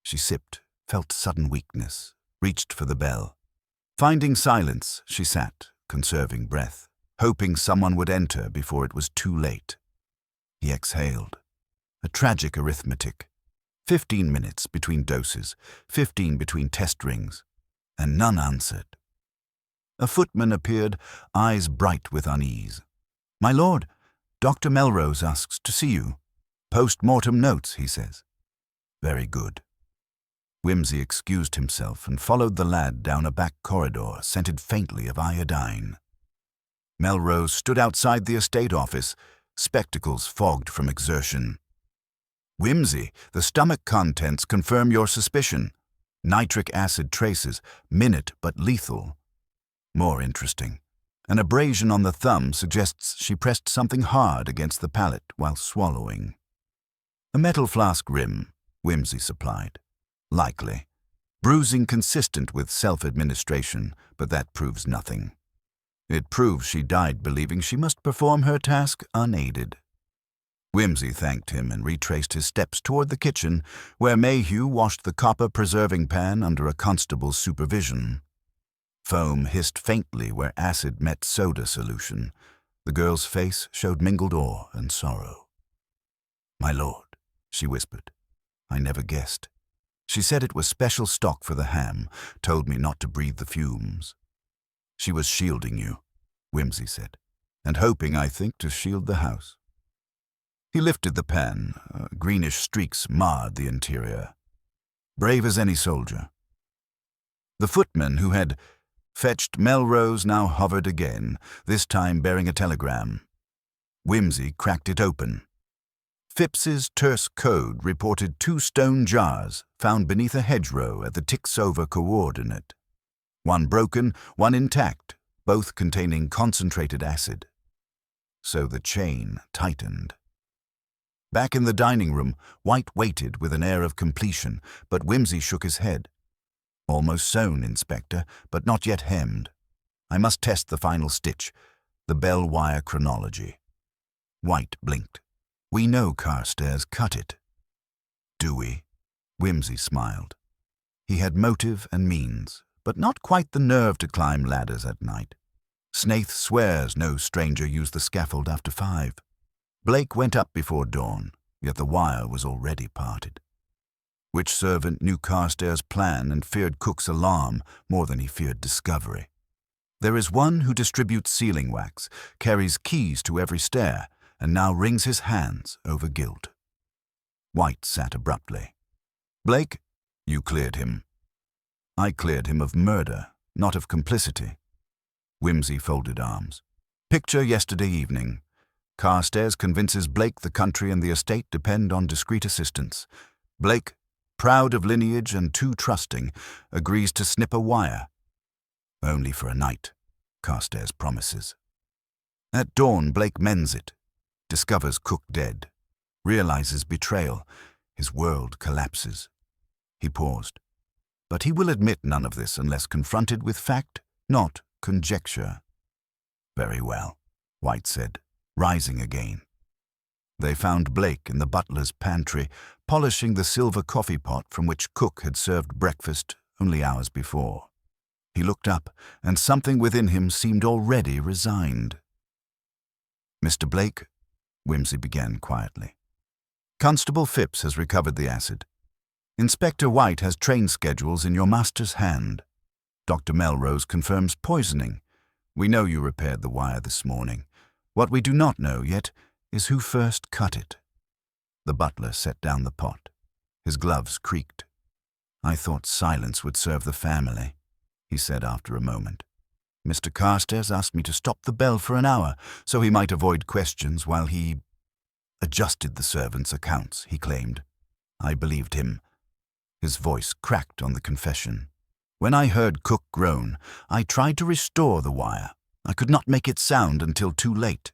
She sipped, felt sudden weakness, reached for the bell. Finding silence, she sat, conserving breath, hoping someone would enter before it was too late. He exhaled. A tragic arithmetic. 15 minutes between doses, 15 between test rings, and none answered. A footman appeared, eyes bright with unease. My lord, Dr. Melrose asks to see you. Post-mortem notes, he says. Very good. Whimsy excused himself and followed the lad down a back corridor scented faintly of iodine. Melrose stood outside the estate office, spectacles fogged from exertion. Whimsy, the stomach contents confirm your suspicion. Nitric acid traces, minute but lethal. More interesting. An abrasion on the thumb suggests she pressed something hard against the palate while swallowing. A metal flask rim, Whimsy supplied. Likely. Bruising consistent with self-administration, but that proves nothing. It proves she died believing she must perform her task unaided. Whimsy thanked him and retraced his steps toward the kitchen, where Mayhew washed the copper preserving pan under a constable's supervision. Foam hissed faintly where acid met soda solution. The girl's face showed mingled awe and sorrow. My lord, she whispered. I never guessed. She said it was special stock for the ham, told me not to breathe the fumes. She was shielding you, Whimsy said, and hoping, I think, to shield the house. He lifted the pan. Greenish streaks marred the interior. Brave as any soldier. The footman who had fetched Melrose now hovered again, this time bearing a telegram. Whimsy cracked it open. Phipps's terse code reported 2 stone jars found beneath a hedgerow at the ticks-over coordinate. One broken, one intact, both containing concentrated acid. So the chain tightened. Back in the dining room, White waited with an air of completion, but Whimsy shook his head. Almost sewn, Inspector, but not yet hemmed. I must test the final stitch, the bell wire chronology. White blinked. We know Castair's cut it. Do we? Whimsy smiled. He had motive and means, but not quite the nerve to climb ladders at night. Snaith swears no stranger used the scaffold after 5. Blake went up before dawn, yet the wire was already parted. Which servant knew Castair's plan and feared Cook's alarm more than he feared discovery? There is one who distributes sealing wax, carries keys to every stair, and now wrings his hands over guilt. White sat abruptly. Blake, you cleared him. I cleared him of murder, not of complicity. Whimsy folded arms. Picture yesterday evening. Castair convinces Blake the country and the estate depend on discreet assistance. Blake, proud of lineage and too trusting, agrees to snip a wire. Only for a night, Castair promises. At dawn, Blake mends it, discovers Cook dead, realizes betrayal. His world collapses. He paused. But he will admit none of this unless confronted with fact, not conjecture. Very well, White said, rising again. They found Blake in the butler's pantry, polishing the silver coffee pot from which Cook had served breakfast only hours before. He looked up, and something within him seemed already resigned. "Mr. Blake," Whimsy began quietly, "Constable Phipps has recovered the acid. Inspector White has train schedules in your master's hand. Dr. Melrose confirms poisoning. We know you repaired the wire this morning. What we do not know yet is who first cut it." The butler set down the pot. His gloves creaked. "I thought silence would serve the family," he said after a moment. "Mr. Carstairs asked me to stop the bell for an hour so he might avoid questions while he adjusted the servants' accounts," he claimed. I believed him. His voice cracked on the confession. "When I heard Cook groan, I tried to restore the wire. I could not make it sound until too late."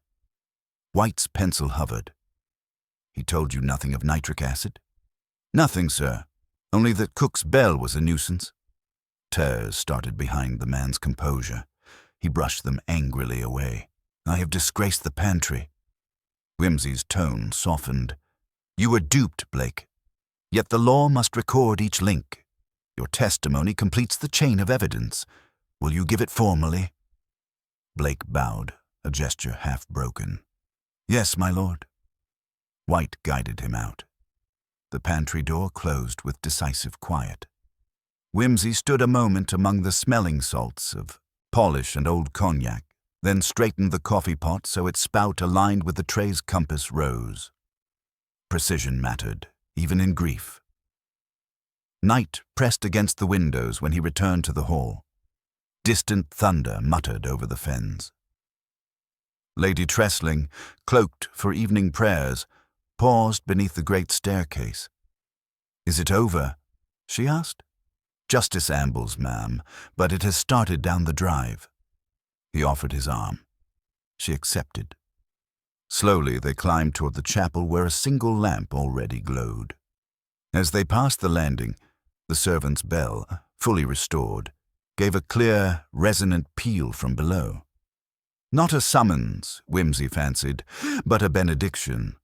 White's pencil hovered. "He told you nothing of nitric acid?" "Nothing, sir. Only that Cook's bell was a nuisance." Tears started behind the man's composure. He brushed them angrily away. "I have disgraced the pantry." Whimsy's tone softened. "You were duped, Blake. Yet the law must record each link. Your testimony completes the chain of evidence. Will you give it formally?" Blake bowed, a gesture half broken. "Yes, my lord." White guided him out. The pantry door closed with decisive quiet. Whimsy stood a moment among the smelling salts of polish and old cognac, then straightened the coffee pot so its spout aligned with the tray's compass rose. Precision mattered, even in grief. Night pressed against the windows when he returned to the hall. Distant thunder muttered over the fens. Lady Tressling, cloaked for evening prayers, paused beneath the great staircase. "Is it over?" she asked. "Justice ambles, ma'am, but it has started down the drive." He offered his arm. She accepted. Slowly they climbed toward the chapel where a single lamp already glowed. As they passed the landing, the servant's bell, fully restored, gave a clear, resonant peal from below. Not a summons, Whimsy fancied, but a benediction.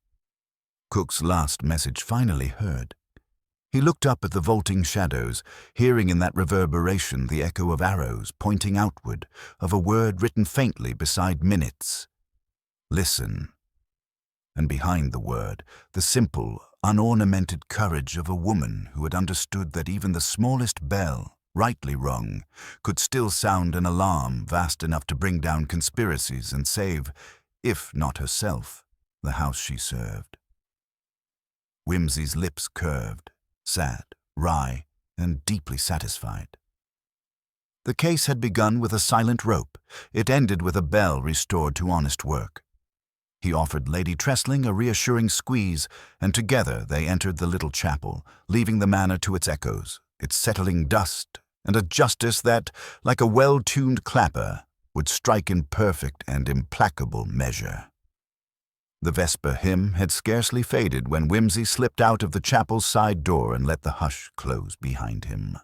Cook's last message finally heard. He looked up at the vaulting shadows, hearing in that reverberation the echo of arrows pointing outward, of a word written faintly beside minutes. "Listen." And behind the word, the simple, unornamented courage of a woman who had understood that even the smallest bell, rightly rung, could still sound an alarm vast enough to bring down conspiracies and save, if not herself, the house she served. Whimsy's lips curved, sad, wry, and deeply satisfied. The case had begun with a silent rope. It ended with a bell restored to honest work. He offered Lady Tressling a reassuring squeeze, and together they entered the little chapel, leaving the manor to its echoes, its settling dust, and a justice that, like a well-tuned clapper, would strike in perfect and implacable measure. The Vesper hymn had scarcely faded when Whimsy slipped out of the chapel's side door and let the hush close behind him.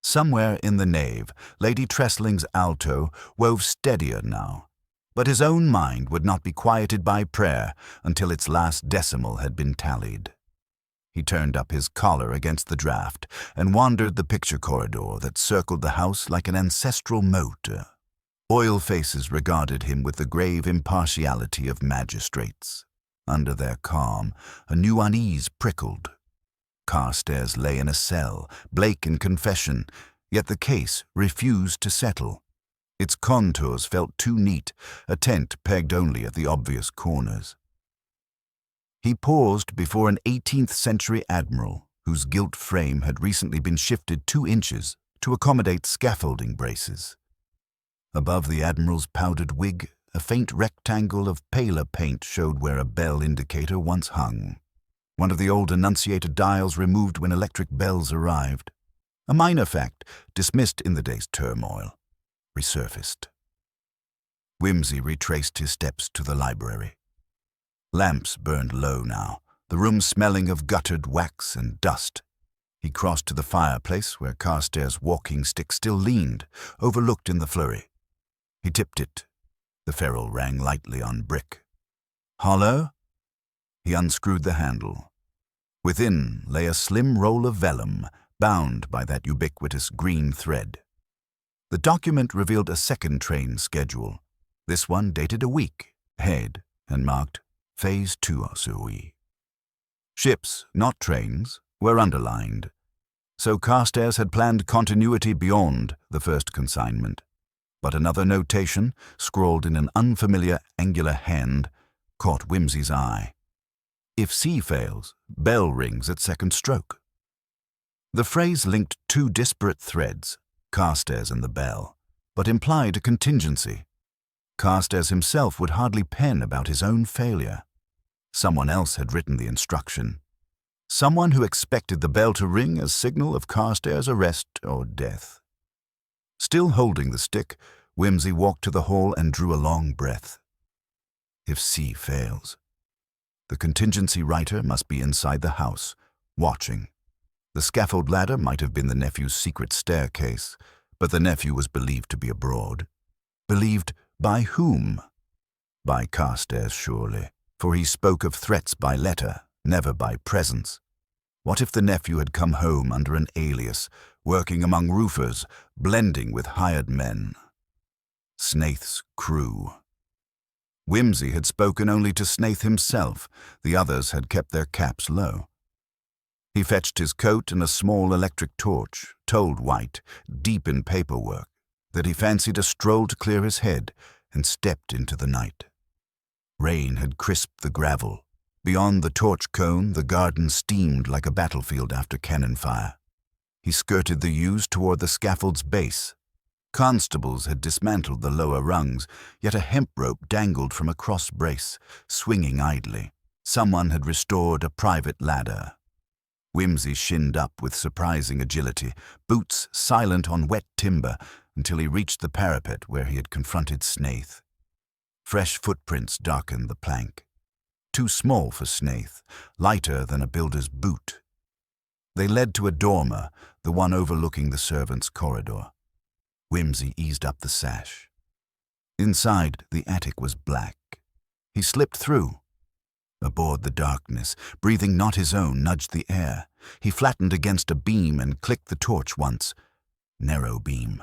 Somewhere in the nave, Lady Tressling's alto wove steadier now, but his own mind would not be quieted by prayer until its last decimal had been tallied. He turned up his collar against the draught and wandered the picture corridor that circled the house like an ancestral moat. Oil faces regarded him with the grave impartiality of magistrates. Under their calm, a new unease prickled. Carstairs lay in a cell, Blake in confession, yet the case refused to settle. Its contours felt too neat, a tent pegged only at the obvious corners. He paused before an 18th-century admiral whose gilt frame had recently been shifted 2 inches to accommodate scaffolding braces. Above the admiral's powdered wig, a faint rectangle of paler paint showed where a bell indicator once hung. One of the old annunciator dials removed when electric bells arrived. A minor fact, dismissed in the day's turmoil, resurfaced. Whimsy retraced his steps to the library. Lamps burned low now, the room smelling of guttered wax and dust. He crossed to the fireplace where Carstairs' walking stick still leaned, overlooked in the flurry. He tipped it, The ferrule rang lightly on brick. Hollow? He unscrewed the handle. Within lay a slim roll of vellum, bound by that ubiquitous green thread. The document revealed a second train schedule, this one dated a week ahead and marked Phase 2 Sui. Ships, not trains, were underlined, so Castair had planned continuity beyond the first consignment. But another notation, scrawled in an unfamiliar angular hand, caught Whimsy's eye. If C fails, bell rings at second stroke. The phrase linked two disparate threads, Castair's and the bell, but implied a contingency. Castair himself would hardly pen about his own failure. Someone else had written the instruction. Someone who expected the bell to ring as signal of Castair's arrest or death. Still holding the stick, Whimsy walked to the hall and drew a long breath. If C fails, the contingency writer must be inside the house, watching. The scaffold ladder might have been the nephew's secret staircase, but the nephew was believed to be abroad. Believed by whom? By Castair, surely, for he spoke of threats by letter, never by presence. What if the nephew had come home under an alias, working among roofers, blending with hired men? Snaith's crew. Whimsy had spoken only to Snaith himself, the others had kept their caps low. He fetched his coat and a small electric torch, told White, deep in paperwork, that he fancied a stroll to clear his head, and stepped into the night. Rain had crisped the gravel. Beyond the torch cone, the garden steamed like a battlefield after cannon fire. He skirted the yews toward the scaffold's base. Constables had dismantled the lower rungs, yet a hemp rope dangled from a cross brace, swinging idly. Someone had restored a private ladder. Whimsy shinned up with surprising agility, boots silent on wet timber, until he reached the parapet where he had confronted Snaith. Fresh footprints darkened the plank. Too small for Snaith, lighter than a builder's boot. They led to a dormer, the one overlooking the servants' corridor. Whimsy eased up the sash. Inside, the attic was black. He slipped through. Aboard the darkness, breathing not his own, nudged the air. He flattened against a beam and clicked the torch once. Narrow beam.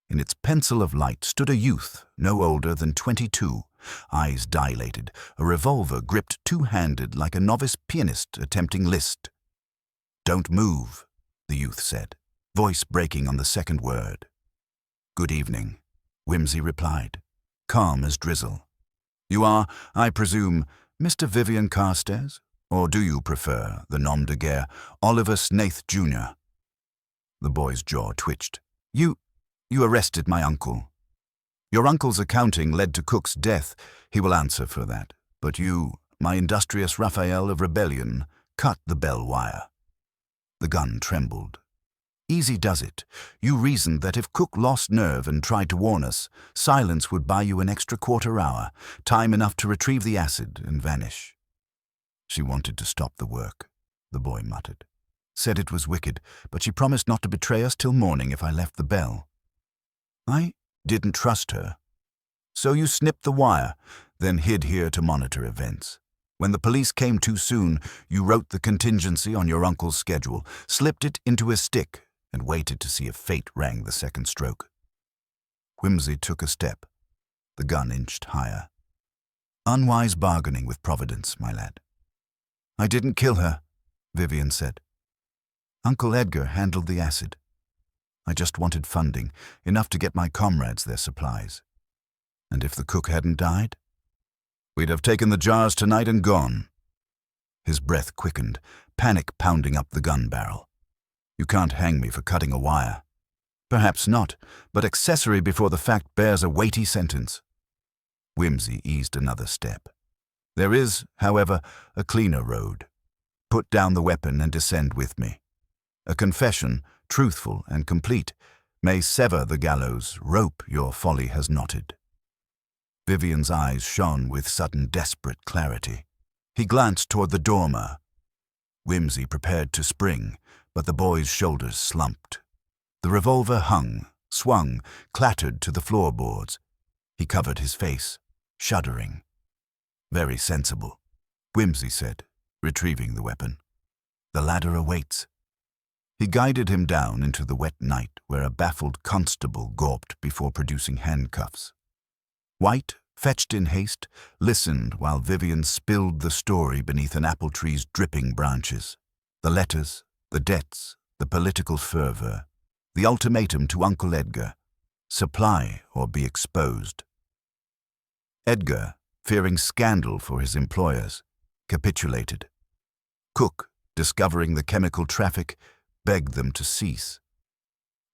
In its pencil of light stood a youth, no older than 22, eyes dilated, a revolver gripped two-handed like a novice pianist attempting Liszt. "Don't move," the youth said, voice breaking on the second word. "Good evening," Whimsy replied, calm as drizzle. "You are, I presume, Mr. Vivian Castair, or do you prefer the nom de guerre, Oliver Snaith, Jr.? The boy's jaw twitched. You arrested my uncle. Your uncle's accounting led to Cook's death. He will answer for that. But you, my industrious Raphael of rebellion, cut the bell wire." The gun trembled. "Easy does it. You reasoned that if Cook lost nerve and tried to warn us, silence would buy you an extra quarter-hour, time enough to retrieve the acid and vanish." "She wanted to stop the work," the boy muttered. "Said it was wicked, but she promised not to betray us till morning if I left the bell." "I didn't trust her. So you snipped the wire, then hid here to monitor events. When the police came too soon, you wrote the contingency on your uncle's schedule, slipped it into his stick, and waited to see if fate rang the second stroke." Whimsy took a step. The gun inched higher. "Unwise bargaining with Providence, my lad." "I didn't kill her," Vivian said. "Uncle Edgar handled the acid. I just wanted funding, enough to get my comrades their supplies. And if the cook hadn't died, we'd have taken the jars tonight and gone." His breath quickened, panic pounding up the gun barrel. "You can't hang me for cutting a wire." "Perhaps not, but accessory before the fact bears a weighty sentence." Whimsy eased another step. "There is, however, a cleaner road. Put down the weapon and descend with me. A confession, truthful and complete, may sever the gallows rope your folly has knotted." Vivian's eyes shone with sudden desperate clarity. He glanced toward the dormer. Whimsy prepared to spring, but the boy's shoulders slumped. The revolver hung, swung, clattered to the floorboards. He covered his face, shuddering. "Very sensible," Whimsy said, retrieving the weapon. "The ladder awaits." He guided him down into the wet night where a baffled constable gawped before producing handcuffs. White, fetched in haste, listened while Vivian spilled the story beneath an apple tree's dripping branches. The letters, the debts, the political fervor, the ultimatum to Uncle Edgar: supply or be exposed. Edgar, fearing scandal for his employers, capitulated. Cook, discovering the chemical traffic, begged them to cease.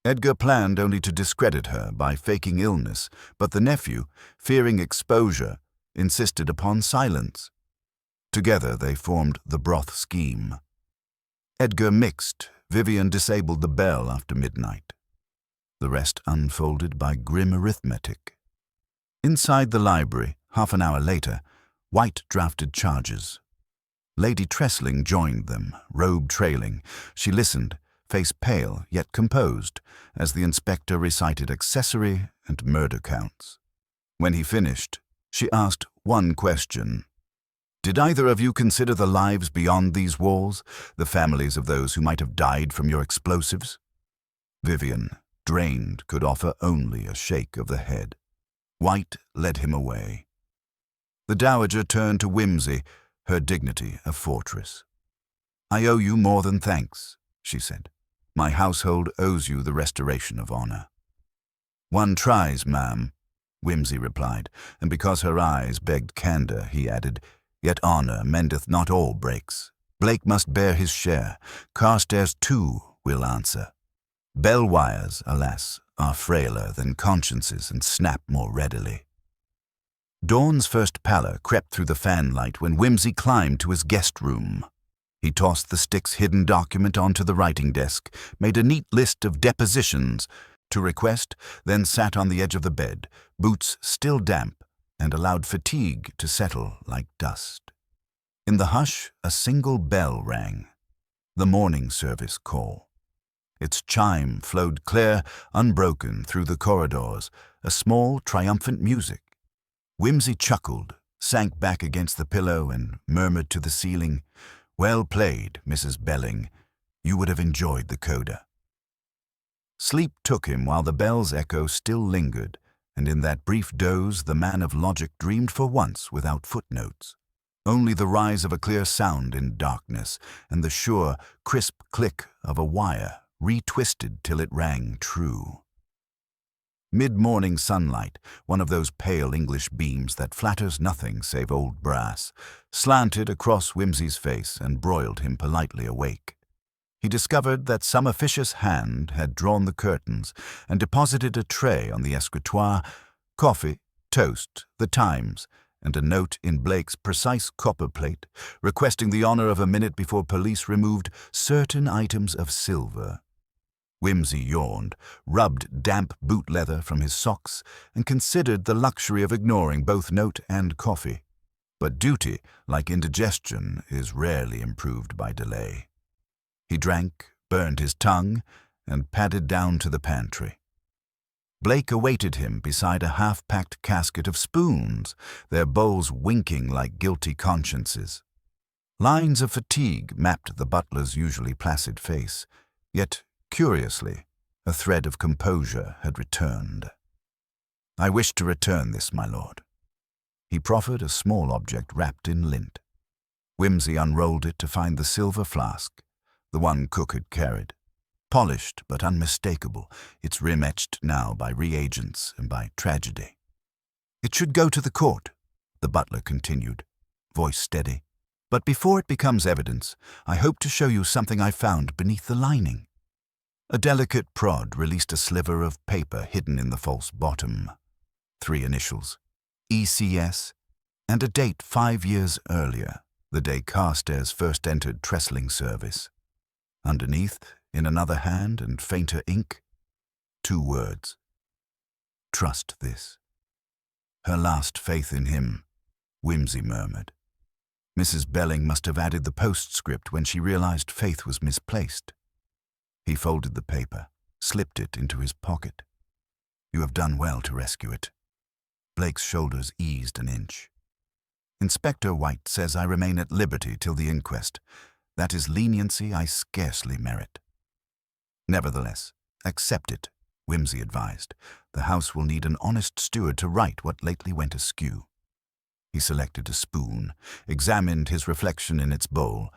Edgar planned only to discredit her by faking illness, but the nephew, fearing exposure, insisted upon silence. Together they formed the broth scheme. Edgar mixed, Vivian disabled the bell after midnight. The rest unfolded by grim arithmetic. Inside the library, half an hour later, White drafted charges. Lady Tressling joined them, robe trailing. She listened, face pale yet composed, as the inspector recited accessory and murder counts. When he finished, she asked one question. "Did either of you consider the lives beyond these walls, the families of those who might have died from your explosives?" Vivian, drained, could offer only a shake of the head. White led him away. The dowager turned to Whimsy, her dignity a fortress. "I owe you more than thanks," she said. "My household owes you the restoration of honor." "One tries, ma'am," Whimsy replied, and because her eyes begged candor, he added, "Yet honor mendeth not all breaks. Blake must bear his share. Castair's too will answer. Bell wires, alas, are frailer than consciences and snap more readily." Dawn's first pallor crept through the fanlight when Whimsy climbed to his guest room. He tossed the stick's hidden document onto the writing desk, made a neat list of depositions to request, then sat on the edge of the bed, boots still damp, and allowed fatigue to settle like dust. In the hush, a single bell rang. The morning service call. Its chime flowed clear, unbroken through the corridors, a small, triumphant music. Whimsy chuckled, sank back against the pillow, and murmured to the ceiling, "Well played, Mrs. Belling. You would have enjoyed the coda." Sleep took him while the bell's echo still lingered, and in that brief doze the man of logic dreamed for once without footnotes. Only the rise of a clear sound in darkness, and the sure, crisp click of a wire, retwisted till it rang true. Mid-morning sunlight, one of those pale English beams that flatters nothing save old brass, slanted across Whimsy's face and broiled him politely awake. He discovered that some officious hand had drawn the curtains and deposited a tray on the escritoire, coffee, toast, the Times, and a note in Blake's precise copper plate requesting the honor of a minute before police removed certain items of silver. Whimsy yawned, rubbed damp boot leather from his socks, and considered the luxury of ignoring both note and coffee. But duty, like indigestion, is rarely improved by delay. He drank, burned his tongue, and padded down to the pantry. Blake awaited him beside a half-packed casket of spoons, their bowls winking like guilty consciences. Lines of fatigue mapped the butler's usually placid face, yet, curiously, a thread of composure had returned. "I wish to return this, my lord." He proffered a small object wrapped in lint. Whimsy unrolled it to find the silver flask, the one Cook had carried. Polished but unmistakable, its rim etched now by reagents and by tragedy. "It should go to the court," the butler continued, voice steady. "But before it becomes evidence, I hope to show you something I found beneath the lining." A delicate prod released a sliver of paper hidden in the false bottom. 3 initials, ECS, and a date 5 years earlier, the day Castair's first entered Tressling service. Underneath, in another hand and fainter ink, 2 words. "Trust this." Her last faith in him, Whimsy murmured. Mrs. Belling must have added the postscript when she realized faith was misplaced. He folded the paper, slipped it into his pocket. "You have done well to rescue it." Blake's shoulders eased an inch. Inspector White says I remain at liberty till the inquest. That is leniency I scarcely merit. Nevertheless, accept it, Whimsy advised. The house will need an honest steward to right what lately went askew. He selected a spoon, examined his reflection in its bowl,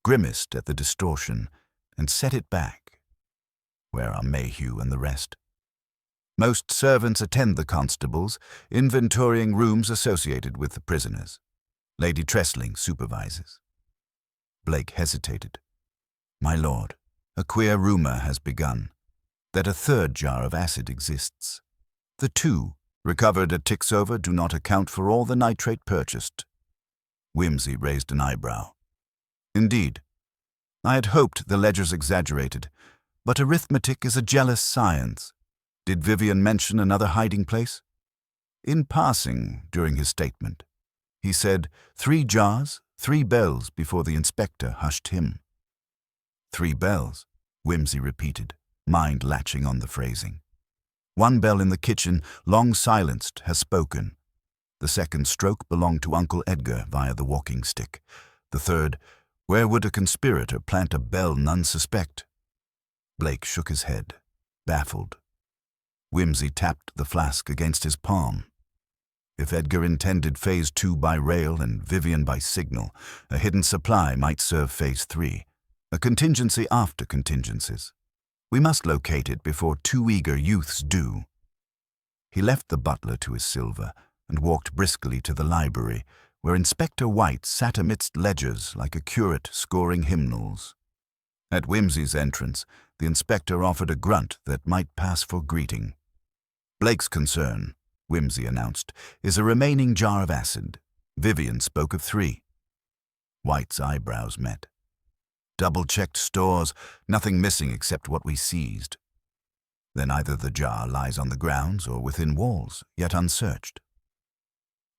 grimaced at the distortion, and set it back. Where are Mayhew and the rest? Most servants attend the constables, inventorying rooms associated with the prisoners. Lady Tressling supervises. Blake hesitated. My lord, a queer rumor has begun, that a third jar of acid exists. The 2 recovered at Tixover do not account for all the nitrate purchased. Whimsy raised an eyebrow. Indeed, I had hoped the ledgers exaggerated, but arithmetic is a jealous science. Did Vivian mention another hiding place? In passing, during his statement, he said 3 jars, 3 bells before the inspector hushed him. 3 bells, Whimsy repeated, mind latching on the phrasing. 1 bell in the kitchen, long silenced, has spoken. The 2nd stroke belonged to Uncle Edgar via the walking stick. The 3rd, where would a conspirator plant a bell none suspect? Blake shook his head, baffled. Whimsy tapped the flask against his palm. If Edgar intended Phase 2 by rail and Vivian by signal, a hidden supply might serve Phase 3, a contingency after contingencies. We must locate it before 2 eager youths do. He left the butler to his silver and walked briskly to the library, where Inspector White sat amidst ledgers like a curate scoring hymnals. At Whimsy's entrance, the inspector offered a grunt that might pass for greeting. Blake's concern, Whimsy announced, is a remaining jar of acid. Vivian spoke of 3. White's eyebrows met. Double-checked stores, nothing missing except what we seized. Then either the jar lies on the grounds or within walls, yet unsearched.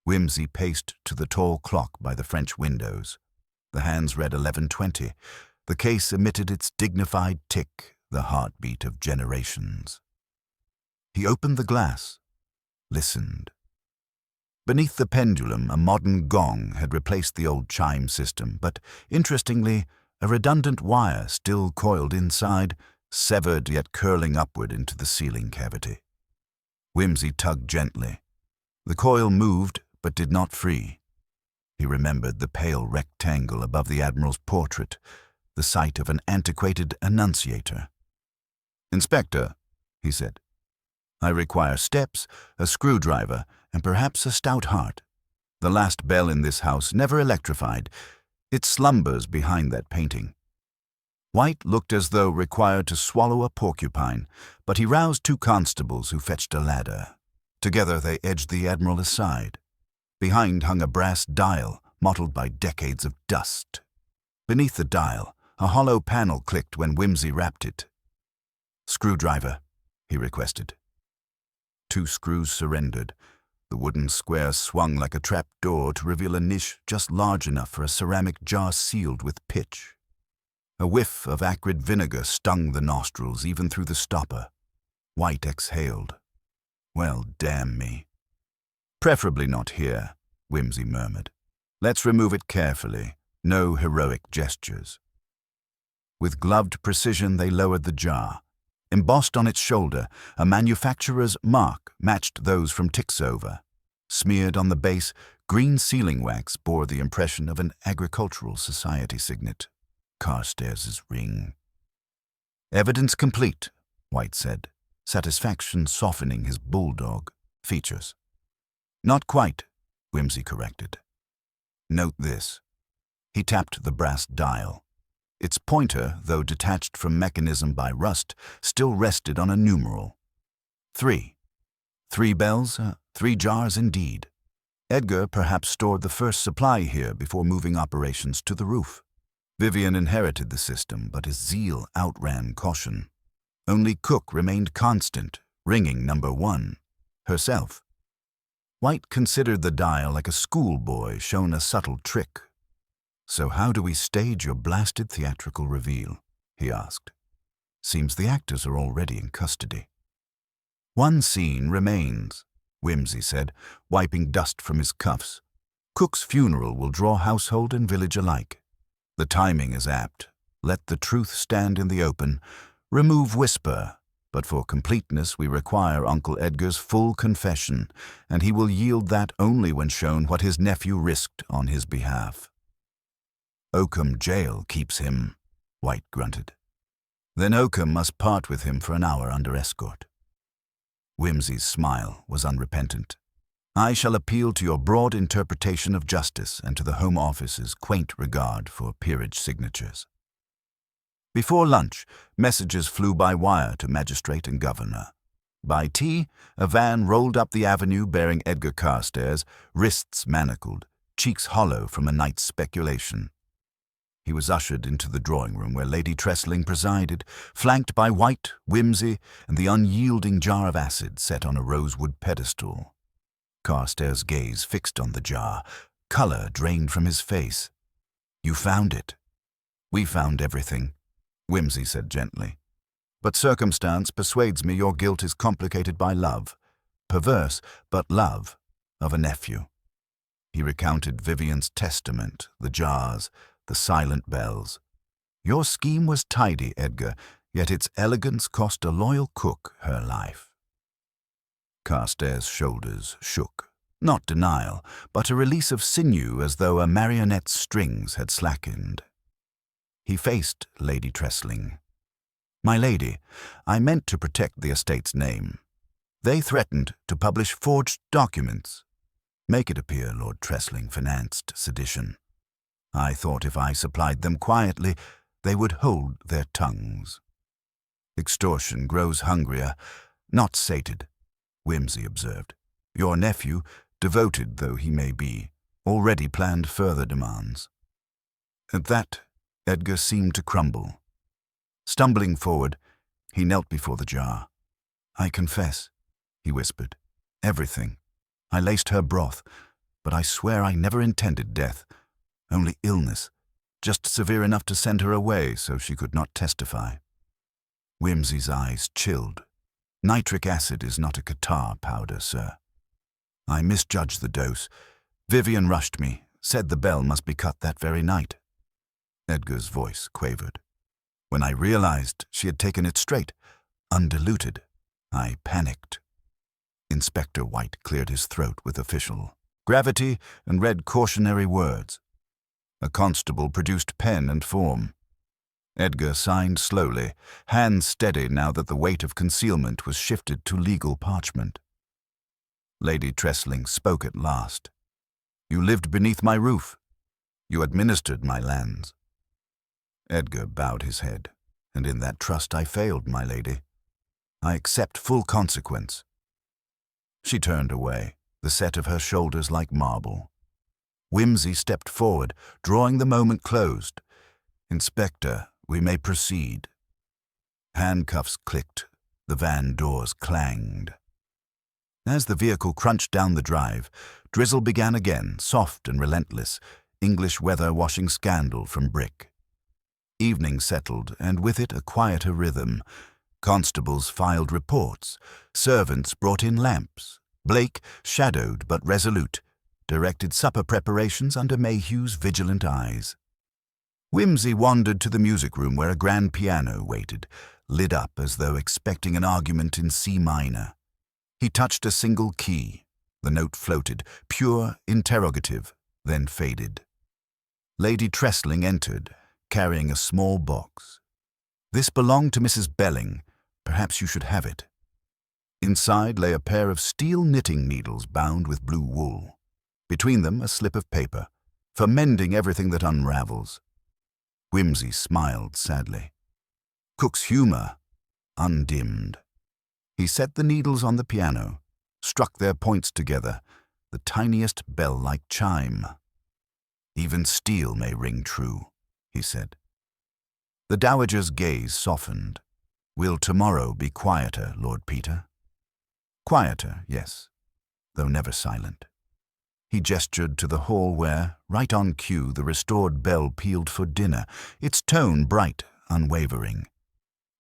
Whimsy paced to the tall clock by the French windows. The hands read 11:20. The case emitted its dignified tick, the heartbeat of generations. He opened the glass, listened. Beneath the pendulum, a modern gong had replaced the old chime system, but, interestingly, a redundant wire still coiled inside, severed yet curling upward into the ceiling cavity. Whimsy tugged gently. The coil moved, but did not free. He remembered the pale rectangle above the Admiral's portrait, the site of an antiquated annunciator. "Inspector," he said, "I require steps, a screwdriver, and perhaps a stout heart. The last bell in this house never electrified. It slumbers behind that painting." White looked as though required to swallow a porcupine, but he roused 2 constables who fetched a ladder. Together they edged the Admiral aside. Behind hung a brass dial, mottled by decades of dust. Beneath the dial, a hollow panel clicked when Whimsy rapped it. "Screwdriver," he requested. 2 screws surrendered. The wooden square swung like a trap door to reveal a niche just large enough for a ceramic jar sealed with pitch. A whiff of acrid vinegar stung the nostrils even through the stopper. White exhaled. "Well, damn me." "Preferably not here," Whimsy murmured. "Let's remove it carefully. No heroic gestures." With gloved precision they lowered the jar. Embossed on its shoulder, a manufacturer's mark matched those from Tixover. Smeared on the base, green sealing wax bore the impression of an agricultural society signet, Castair's ring. "Evidence complete," White said, satisfaction softening his bulldog features. "Not quite," Whimsy corrected. "Note this." He tapped the brass dial. Its pointer, though detached from mechanism by rust, still rested on a numeral. 3. 3 bells, 3 jars indeed. Edgar perhaps stored the first supply here before moving operations to the roof. Vivian inherited the system, but his zeal outran caution. Only Cook remained constant, ringing number 1, herself. White considered the dial like a schoolboy shown a subtle trick. "So how do we stage your blasted theatrical reveal?" he asked. "Seems the actors are already in custody." "One scene remains," Whimsy said, wiping dust from his cuffs. Cook's funeral will draw household and village alike. The timing is apt. Let the truth stand in the open. Remove whisper, but for completeness we require Uncle Edgar's full confession, and he will yield that only when shown what his nephew risked on his behalf. Oakham jail keeps him, White grunted. Then Oakham must part with him for an hour under escort. Whimsy's smile was unrepentant. I shall appeal to your broad interpretation of justice and to the Home Office's quaint regard for peerage signatures. Before lunch, messages flew by wire to magistrate and governor. By tea, a van rolled up the avenue bearing Edgar Castair's, wrists manacled, cheeks hollow from a night's speculation. He was ushered into the drawing-room where Lady Tressling presided, flanked by White, Whimsy, and the unyielding jar of acid set on a rosewood pedestal. Castair's gaze fixed on the jar. Colour drained from his face. You found it. We found everything, Whimsy said gently. But circumstance persuades me your guilt is complicated by love. Perverse, but love, of a nephew. He recounted Vivian's testament, the jars, the silent bells. Your scheme was tidy, Edgar, yet its elegance cost a loyal cook her life. Castair's shoulders shook. Not denial, but a release of sinew as though a marionette's strings had slackened. He faced Lady Tressling. My lady, I meant to protect the estate's name. They threatened to publish forged documents. Make it appear Lord Tressling financed sedition. I thought if I supplied them quietly, they would hold their tongues. Extortion grows hungrier, not sated, Whimsy observed. Your nephew, devoted though he may be, already planned further demands. At that, Edgar seemed to crumble. Stumbling forward, he knelt before the jar. I confess, he whispered, everything. I laced her broth, but I swear I never intended death, only illness, just severe enough to send her away so she could not testify. Whimsy's eyes chilled. Nitric acid is not a catarrh powder, sir. I misjudged the dose. Vivian rushed me, said the bell must be cut that very night. Edgar's voice quavered. When I realized she had taken it straight, undiluted, I panicked. Inspector White cleared his throat with official gravity and read cautionary words. A constable produced pen and form. Edgar signed slowly, hands steady now that the weight of concealment was shifted to legal parchment. Lady Tressling spoke at last. You lived beneath my roof. You administered my lands. Edgar bowed his head, and in that trust I failed, my lady. I accept full consequence. She turned away, the set of her shoulders like marble. Whimsy stepped forward, drawing the moment closed. Inspector, we may proceed. Handcuffs clicked. The van doors clanged. As the vehicle crunched down the drive, drizzle began again, soft and relentless, English weather washing scandal from brick. Evening settled, and with it a quieter rhythm. Constables filed reports. Servants brought in lamps. Blake, shadowed but resolute, directed supper preparations under Mayhew's vigilant eyes. Whimsy wandered to the music room where a grand piano waited, lit up as though expecting an argument in C minor. He touched a single key. The note floated, pure, interrogative, then faded. Lady Tressling entered, carrying a small box. This belonged to Mrs. Belling. Perhaps you should have it. Inside lay a pair of steel knitting needles bound with blue wool. Between them a slip of paper, for mending everything that unravels. Whimsy smiled sadly. Cook's humor undimmed. He set the needles on the piano, struck their points together, the tiniest bell-like chime. Even steel may ring true, he said. The dowager's gaze softened. Will tomorrow be quieter, Lord Peter? Quieter, yes, though never silent. He gestured to the hall where, right on cue, the restored bell pealed for dinner, its tone bright, unwavering.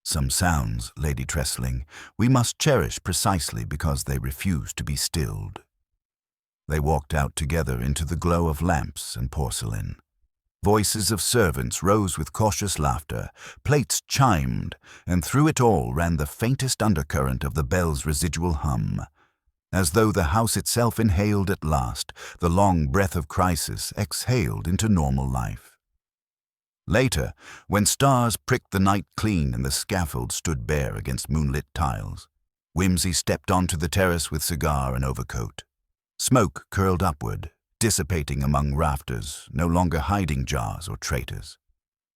Some sounds, Lady Tressling, we must cherish precisely because they refuse to be stilled. They walked out together into the glow of lamps and porcelain. Voices of servants rose with cautious laughter, plates chimed, and through it all ran the faintest undercurrent of the bell's residual hum, as though the house itself inhaled at last the long breath of crisis exhaled into normal life. Later, when stars pricked the night clean and the scaffold stood bare against moonlit tiles, Whimsy stepped onto the terrace with cigar and overcoat. Smoke curled upward, dissipating among rafters, no longer hiding jars or traitors.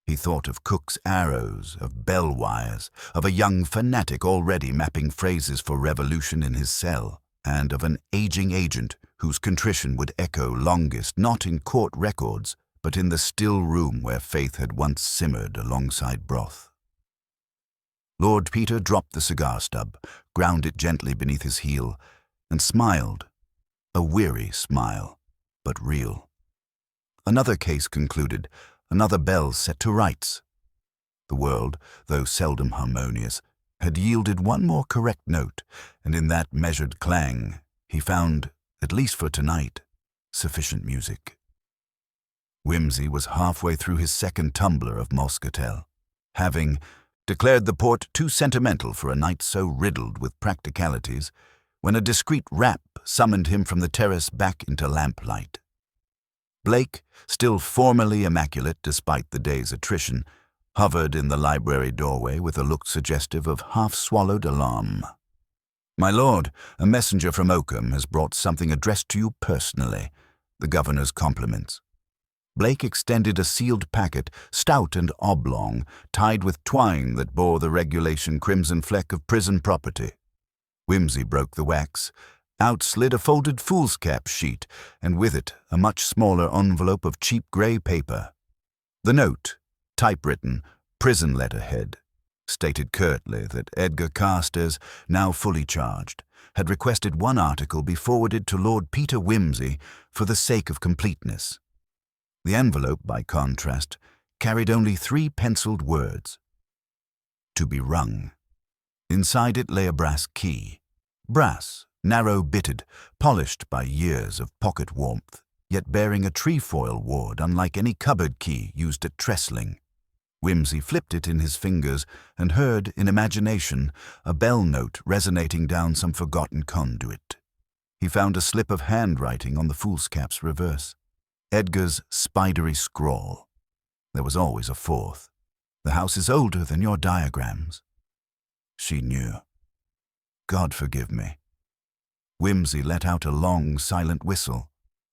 He thought of Cook's arrows, of bell wires, of a young fanatic already mapping phrases for revolution in his cell, and of an aging agent whose contrition would echo longest not in court records, but in the still room where faith had once simmered alongside broth. Lord Peter dropped the cigar stub, ground it gently beneath his heel, and smiled, a weary smile, but real. Another case concluded, another bell set to rights. The world, though seldom harmonious, had yielded one more correct note, and in that measured clang he found, at least for tonight, sufficient music. Whimsy was halfway through his second tumbler of Moscatel, having declared the port too sentimental for a night so riddled with practicalities, when a discreet rap summoned him from the terrace back into lamplight. Blake, still formally immaculate despite the day's attrition, hovered in the library doorway with a look suggestive of half-swallowed alarm. "My lord, a messenger from Oakham has brought something addressed to you personally. The governor's compliments." Blake extended a sealed packet, stout and oblong, tied with twine that bore the regulation crimson fleck of prison property. Whimsy broke the wax. Out slid a folded foolscap sheet, and with it a much smaller envelope of cheap grey paper. The note, typewritten, prison letterhead, stated curtly that Edgar Castair, now fully charged, had requested one article be forwarded to Lord Peter Whimsy for the sake of completeness. The envelope, by contrast, carried only 3 penciled words: "To be rung." Inside it lay a brass key. Brass, narrow-bitted, polished by years of pocket warmth, yet bearing a trefoil ward unlike any cupboard key used at Tressling. Whimsy flipped it in his fingers and heard, in imagination, a bell note resonating down some forgotten conduit. He found a slip of handwriting on the foolscap's reverse. Edgar's spidery scrawl. There was always a fourth. "The house is older than your diagrams." She knew. God forgive me. Whimsy let out a long, silent whistle.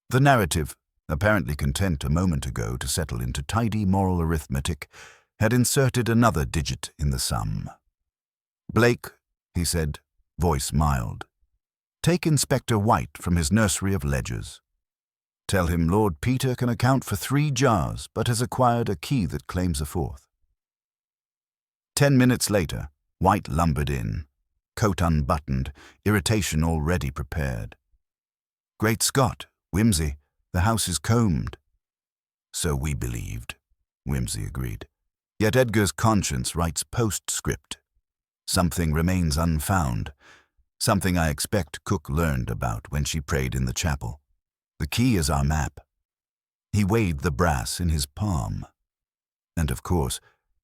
The narrative, apparently content a moment ago to settle into tidy moral arithmetic, had inserted another digit in the sum. "Blake," he said, voice mild, "take Inspector White from his nursery of ledgers. Tell him Lord Peter can account for 3 jars, but has acquired a key that claims a 4th. 10 minutes later, White lumbered in, coat unbuttoned, irritation already prepared. "Great Scott, Whimsy, the house is combed." "So we believed," Whimsy agreed. "Yet Edgar's conscience writes postscript. Something remains unfound, something I expect Cook learned about when she prayed in the chapel. The key is our map." He weighed the brass in his palm. "And of course,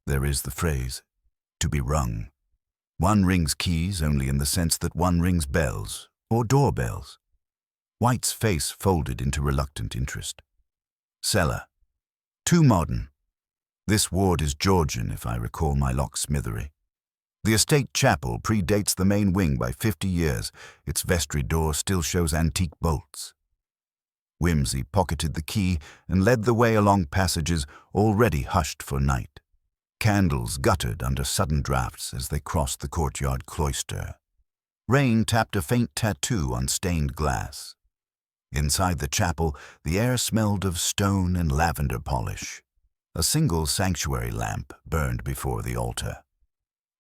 there is the phrase, 'to be rung.' One rings keys only in the sense that one rings bells, or doorbells." White's face folded into reluctant interest. "Cellar. Too modern. This ward is Georgian, if I recall my locksmithery. The estate chapel predates the main wing by 50 years. Its vestry door still shows antique bolts." Whimsy pocketed the key and led the way along passages already hushed for night. Candles guttered under sudden draughts as they crossed the courtyard cloister. Rain tapped a faint tattoo on stained glass. Inside the chapel, the air smelled of stone and lavender polish. A single sanctuary lamp burned before the altar.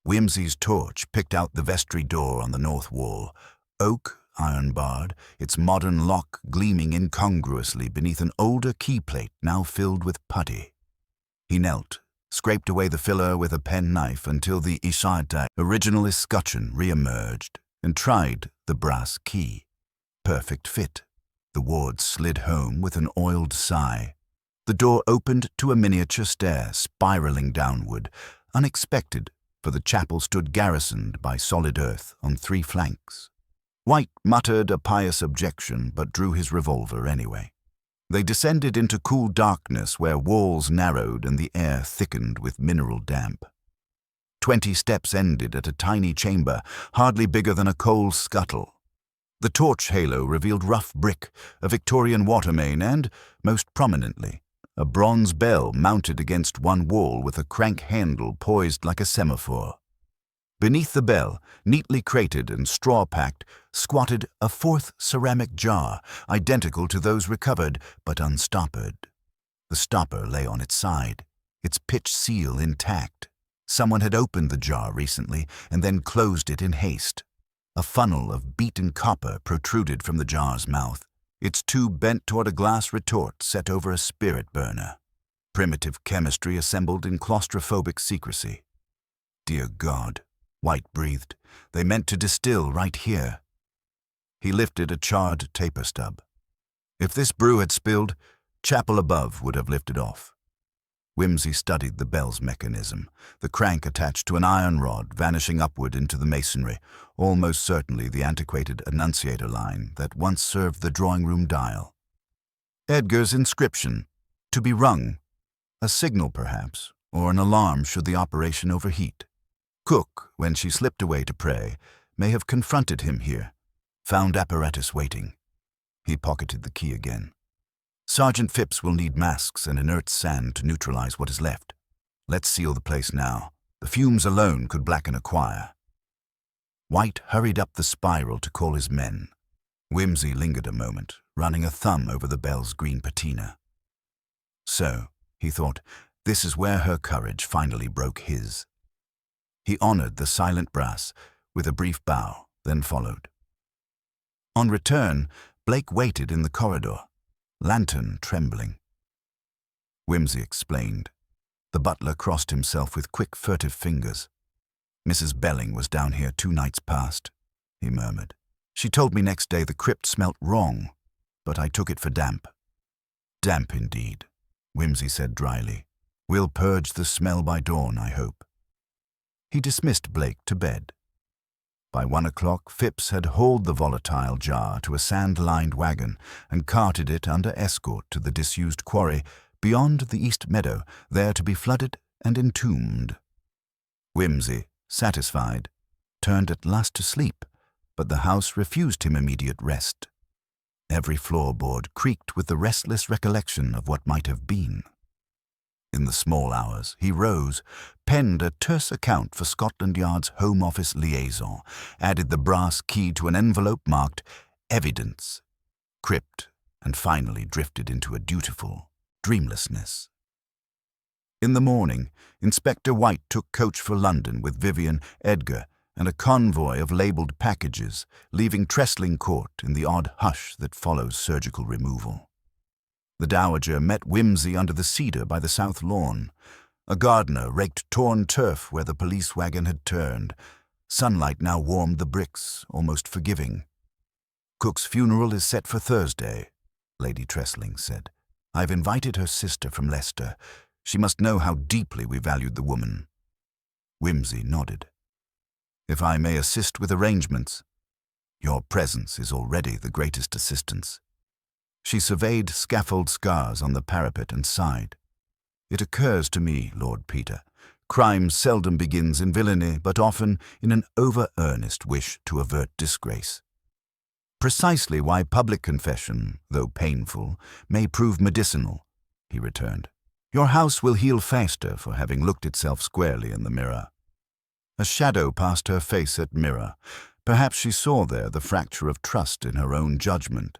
Whimsy's torch picked out the vestry door on the north wall, oak, iron-barred, its modern lock gleaming incongruously beneath an older key plate now filled with putty. He knelt, scraped away the filler with a penknife until the original escutcheon re-emerged, and tried the brass key. Perfect fit. The ward slid home with an oiled sigh. The door opened to a miniature stair spiraling downward, unexpected, for the chapel stood garrisoned by solid earth on 3 flanks. White muttered a pious objection, but drew his revolver anyway. They descended into cool darkness where walls narrowed and the air thickened with mineral damp. 20 steps ended at a tiny chamber, hardly bigger than a coal scuttle. The torch halo revealed rough brick, a Victorian water main, and, most prominently, a bronze bell mounted against one wall with a crank handle poised like a semaphore. Beneath the bell, neatly crated and straw-packed, squatted a 4th ceramic jar, identical to those recovered, but unstoppered. The stopper lay on its side, its pitch seal intact. Someone had opened the jar recently and then closed it in haste. A funnel of beaten copper protruded from the jar's mouth, its tube bent toward a glass retort set over a spirit burner. Primitive chemistry assembled in claustrophobic secrecy. Dear God, White breathed, they meant to distill right here. He lifted a charred taper stub. If this brew had spilled, chapel above would have lifted off. Whimsy studied the bell's mechanism, the crank attached to an iron rod vanishing upward into the masonry, almost certainly the antiquated annunciator line that once served the drawing-room dial. Edgar's inscription, to be rung, a signal perhaps, or an alarm should the operation overheat. Cook, when she slipped away to pray, may have confronted him here, found apparatus waiting. He pocketed the key again. Sergeant Phipps will need masks and inert sand to neutralize what is left. Let's seal the place now. The fumes alone could blacken a choir. White hurried up the spiral to call his men. Whimsy lingered a moment, running a thumb over the bell's green patina. So, he thought, this is where her courage finally broke his. He honored the silent brass with a brief bow, then followed. On return, Blake waited in the corridor, lantern trembling. Whimsy explained. The butler crossed himself with quick, furtive fingers. Mrs. Belling was down here 2 nights past, he murmured. She told me next day the crypt smelt wrong, but I took it for damp. Damp indeed, Whimsy said dryly. We'll purge the smell by dawn, I hope. He dismissed Blake to bed. By 1 o'clock, Phipps had hauled the volatile jar to a sand-lined wagon and carted it under escort to the disused quarry beyond the east meadow, there to be flooded and entombed. Whimsy, satisfied, turned at last to sleep, but the house refused him immediate rest. Every floorboard creaked with the restless recollection of what might have been. In the small hours, he rose, penned a terse account for Scotland Yard's Home Office liaison, added the brass key to an envelope marked Evidence, crypt, and finally drifted into a dutiful dreamlessness. In the morning, Inspector White took coach for London with Vivian, Edgar, and a convoy of labelled packages, leaving Tressling Court in the odd hush that follows surgical removal. The Dowager met Whimsy under the cedar by the south lawn. A gardener raked torn turf where the police wagon had turned. Sunlight now warmed the bricks, almost forgiving. Cook's funeral is set for Thursday, Lady Tressling said. I've invited her sister from Leicester. She must know how deeply we valued the woman. Whimsy nodded. If I may assist with arrangements, your presence is already the greatest assistance. She surveyed scaffold scars on the parapet and sighed. It occurs to me, Lord Peter, crime seldom begins in villainy, but often in an over-earnest wish to avert disgrace. Precisely why public confession, though painful, may prove medicinal, he returned. Your house will heal faster for having looked itself squarely in the mirror. A shadow passed her face at mirror. Perhaps she saw there the fracture of trust in her own judgment.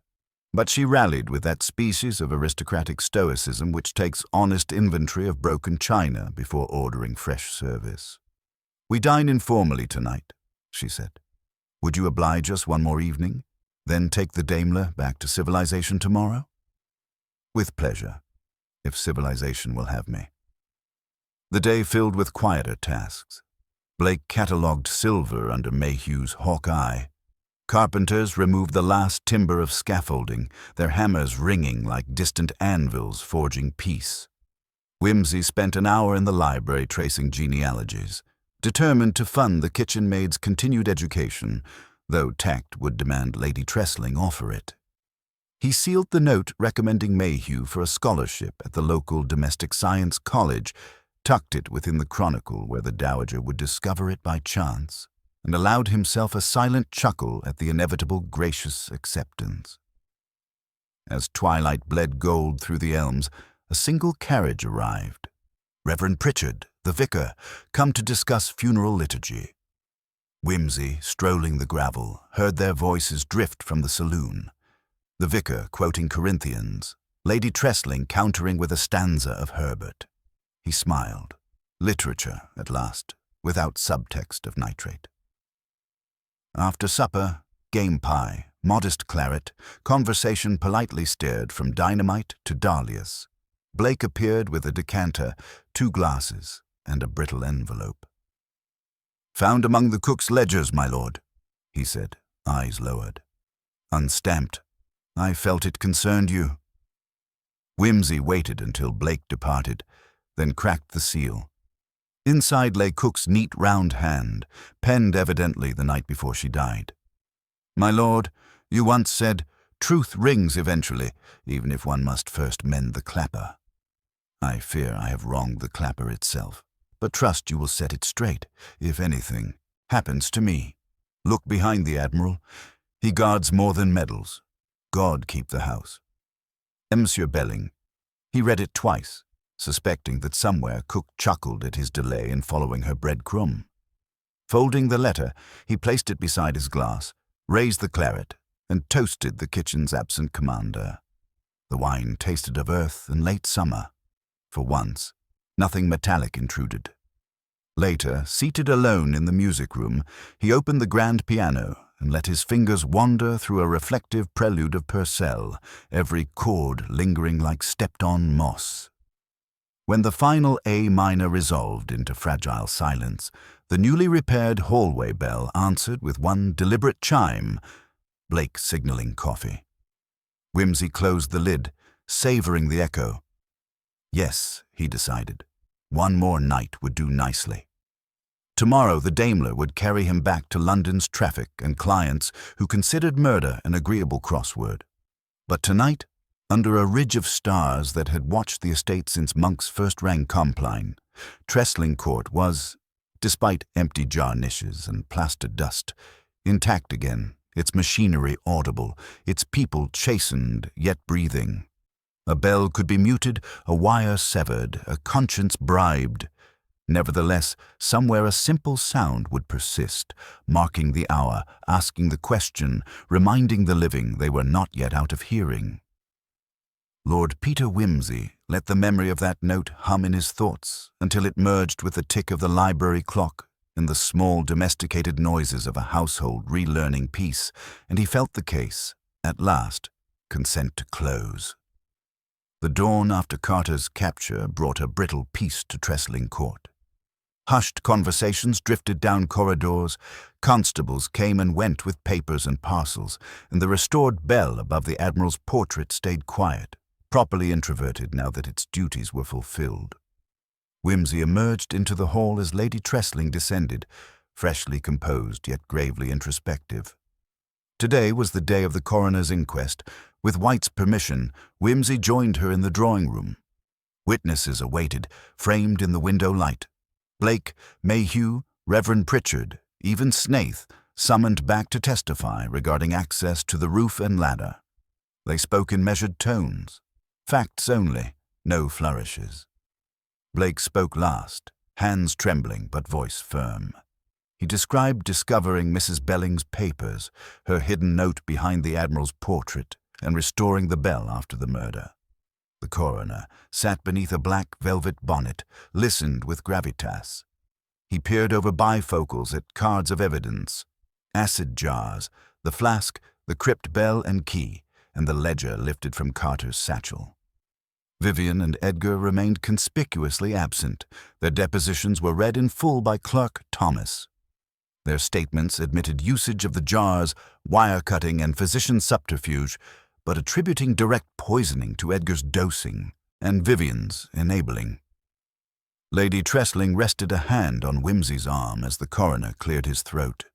But she rallied with that species of aristocratic stoicism which takes honest inventory of broken china before ordering fresh service. We dine informally tonight, she said. Would you oblige us one more evening, then take the Daimler back to civilization tomorrow? With pleasure, if civilization will have me. The day filled with quieter tasks. Blake catalogued silver under Mayhew's hawk eye. Carpenters removed the last timber of scaffolding, their hammers ringing like distant anvils forging peace. Whimsy spent an hour in the library tracing genealogies, determined to fund the kitchen maid's continued education, though tact would demand Lady Tressling offer it. He sealed the note recommending Mayhew for a scholarship at the local domestic science college, tucked it within the Chronicle where the Dowager would discover it by chance, and allowed himself a silent chuckle at the inevitable gracious acceptance. As twilight bled gold through the elms, a single carriage arrived. Reverend Pritchard, the vicar, come to discuss funeral liturgy. Whimsy, strolling the gravel, heard their voices drift from the saloon. The vicar quoting Corinthians, Lady Tressling countering with a stanza of Herbert. He smiled. Literature, at last, without subtext of nitrate. After supper, game pie, modest claret, conversation politely steered from dynamite to dahlias. Blake appeared with a decanter, 2 glasses, and a brittle envelope. "Found among the cook's ledgers, my lord," he said, eyes lowered. "Unstamped. I felt it concerned you." Whimsy waited until Blake departed, then cracked the seal. Inside lay Cook's neat round hand, penned evidently the night before she died. "My lord, you once said, 'Truth rings eventually, even if one must first mend the clapper.' I fear I have wronged the clapper itself, but trust you will set it straight, if anything happens to me. Look behind the Admiral. He guards more than medals. God keep the house. Monsieur Belling." He read it twice, suspecting that somewhere Cook chuckled at his delay in following her breadcrumb. Folding the letter, he placed it beside his glass, raised the claret, and toasted the kitchen's absent commander. The wine tasted of earth and late summer. For once, nothing metallic intruded. Later, seated alone in the music room, he opened the grand piano and let his fingers wander through a reflective prelude of Purcell, every chord lingering like stepped-on moss. When the final A minor resolved into fragile silence, the newly repaired hallway bell answered with one deliberate chime, Blake signaling coffee. Whimsy closed the lid, savoring the echo. Yes, he decided. One more night would do nicely. Tomorrow the Daimler would carry him back to London's traffic and clients who considered murder an agreeable crossword. But tonight, under a ridge of stars that had watched the estate since Monk's first rang Compline, Tressling Court was, despite empty jar niches and plaster dust, intact again, its machinery audible, its people chastened yet breathing. A bell could be muted, a wire severed, a conscience bribed. Nevertheless, somewhere a simple sound would persist, marking the hour, asking the question, reminding the living they were not yet out of hearing. Lord Peter Whimsy let the memory of that note hum in his thoughts until it merged with the tick of the library clock and the small domesticated noises of a household relearning peace, and he felt the case, at last, consent to close. The dawn after Carter's capture brought a brittle peace to Tressling Court. Hushed conversations drifted down corridors, constables came and went with papers and parcels, and the restored bell above the Admiral's portrait stayed quiet, properly introverted now that its duties were fulfilled. Whimsy emerged into the hall as Lady Tressling descended, freshly composed yet gravely introspective. Today was the day of the coroner's inquest. With White's permission, Whimsy joined her in the drawing room. Witnesses awaited, framed in the window light. Blake, Mayhew, Reverend Pritchard, even Snaith, summoned back to testify regarding access to the roof and ladder. They spoke in measured tones. Facts only, no flourishes. Blake spoke last, hands trembling but voice firm. He described discovering Mrs. Belling's papers, her hidden note behind the Admiral's portrait, and restoring the bell after the murder. The coroner sat beneath a black velvet bonnet, listened with gravitas. He peered over bifocals at cards of evidence, acid jars, the flask, the crypt bell and key, and the ledger lifted from Carter's satchel. Vivian and Edgar remained conspicuously absent. Their depositions were read in full by Clerk Thomas. Their statements admitted usage of the jars, wire-cutting, and physician's subterfuge, but attributing direct poisoning to Edgar's dosing and Vivian's enabling. Lady Tressling rested a hand on Whimsy's arm as the coroner cleared his throat.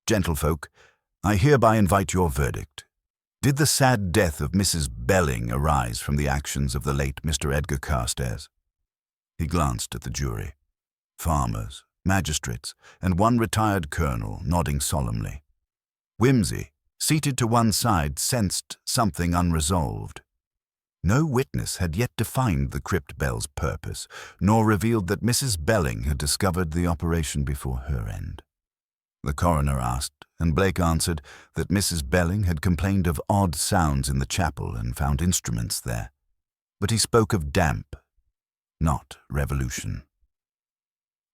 "Gentlefolk, I hereby invite your verdict. Did the sad death of Mrs. Belling arise from the actions of the late Mr. Edgar Carstairs?" He glanced at the jury. Farmers, magistrates, and one retired colonel nodding solemnly. Whimsy, seated to one side, sensed something unresolved. No witness had yet defined the crypt bell's purpose, nor revealed that Mrs. Belling had discovered the operation before her end. The coroner asked, and Blake answered that Mrs. Belling had complained of odd sounds in the chapel and found instruments there. But he spoke of damp, not revolution.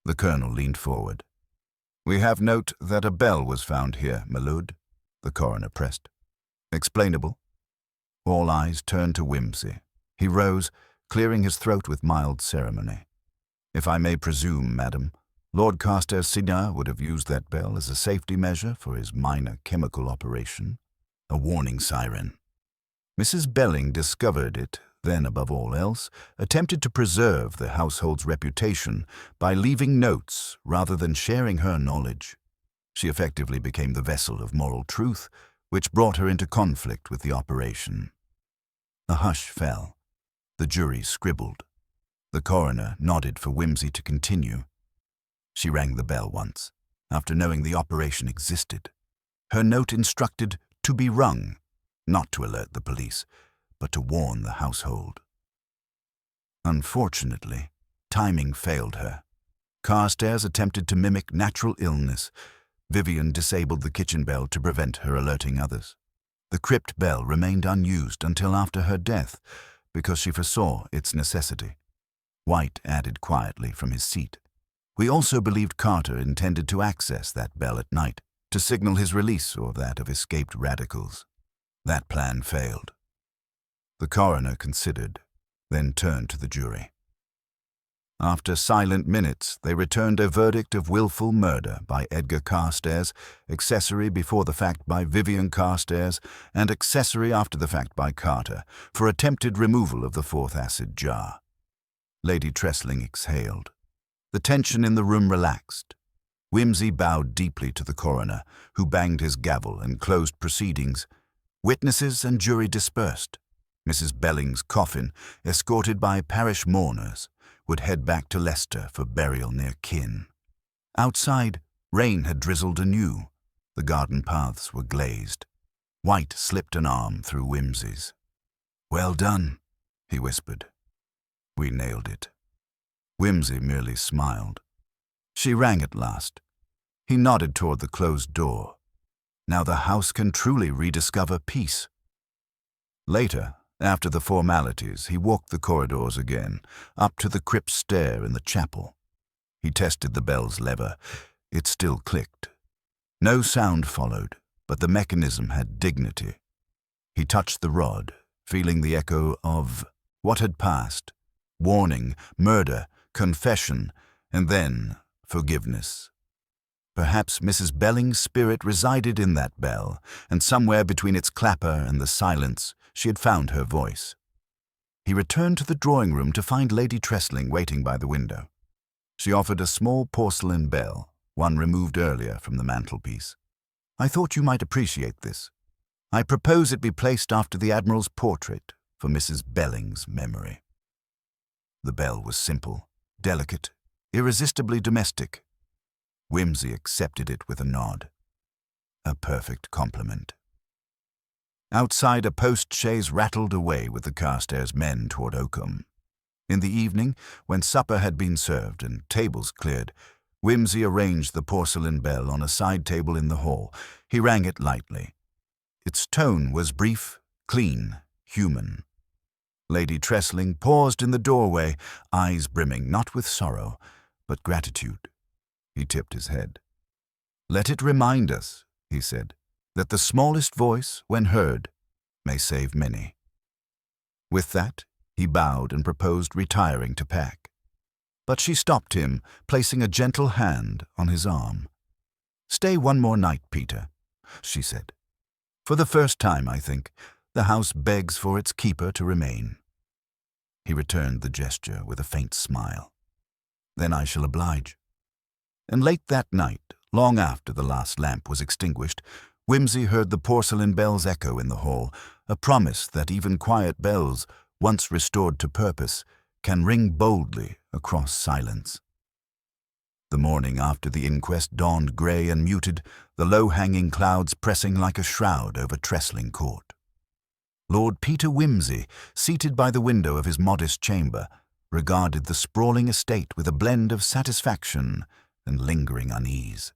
The colonel leaned forward. "We have note that a bell was found here, my lord," the coroner pressed. "Explainable?" All eyes turned to Whimsy. He rose, clearing his throat with mild ceremony. "If I may presume, madam, Lord Castair Senior would have used that bell as a safety measure for his minor chemical operation, a warning siren. Mrs. Belling discovered it, then above all else, attempted to preserve the household's reputation by leaving notes rather than sharing her knowledge. She effectively became the vessel of moral truth, which brought her into conflict with the operation." A hush fell. The jury scribbled. The coroner nodded for Whimsy to continue. She rang the bell once, after knowing the operation existed. Her note instructed to be rung, not to alert the police, but to warn the household. Unfortunately, timing failed her. Carstairs attempted to mimic natural illness. Vivian disabled the kitchen bell to prevent her alerting others. The crypt bell remained unused until after her death, because she foresaw its necessity. White added quietly from his seat. "We also believed Carter intended to access that bell at night, to signal his release or that of escaped radicals. That plan failed." The coroner considered, then turned to the jury. After silent minutes, they returned a verdict of willful murder by Edgar Carstairs, accessory before the fact by Vivian Carstairs, and accessory after the fact by Carter, for attempted removal of the fourth acid jar. Lady Tressling exhaled. The tension in the room relaxed. Whimsy bowed deeply to the coroner, who banged his gavel and closed proceedings. Witnesses and jury dispersed. Mrs. Belling's coffin, escorted by parish mourners, would head back to Leicester for burial near kin. Outside, rain had drizzled anew. The garden paths were glazed. White slipped an arm through Whimsy's. "Well done," he whispered. "We nailed it." Whimsy merely smiled. She rang at last. He nodded toward the closed door. Now the house can truly rediscover peace. Later, after the formalities, he walked the corridors again, up to the crypt stair in the chapel. He tested the bell's lever. It still clicked. No sound followed, but the mechanism had dignity. He touched the rod, feeling the echo of what had passed: warning, murder, confession, and then forgiveness. Perhaps Mrs. Belling's spirit resided in that bell, and somewhere between its clapper and the silence, she had found her voice. He returned to the drawing room to find Lady Tressling waiting by the window. She offered a small porcelain bell, one removed earlier from the mantelpiece. "I thought you might appreciate this. I propose it be placed after the Admiral's portrait for Mrs. Belling's memory." The bell was simple, delicate, irresistibly domestic. Whimsy accepted it with a nod. A perfect compliment. Outside, a post-chaise rattled away with the Carstairs men toward Oakham. In the evening, when supper had been served and tables cleared, Whimsy arranged the porcelain bell on a side table in the hall. He rang it lightly. Its tone was brief, clean, human. Lady Tressling paused in the doorway, eyes brimming not with sorrow, but gratitude. He tipped his head. "Let it remind us," he said, "that the smallest voice, when heard, may save many." With that, He bowed and proposed retiring to pack. But she stopped him, placing a gentle hand on his arm. "Stay one more night, Peter," she said. "For the first time, I think, the house begs for its keeper to remain." He returned the gesture with a faint smile. "Then I shall oblige." And late that night, long after the last lamp was extinguished, Whimsy heard the porcelain bells echo in the hall, a promise that even quiet bells, once restored to purpose, can ring boldly across silence. The morning after the inquest dawned grey and muted, the low-hanging clouds pressing like a shroud over Tressling Court. Lord Peter Whimsy, seated by the window of his modest chamber, regarded the sprawling estate with a blend of satisfaction and lingering unease.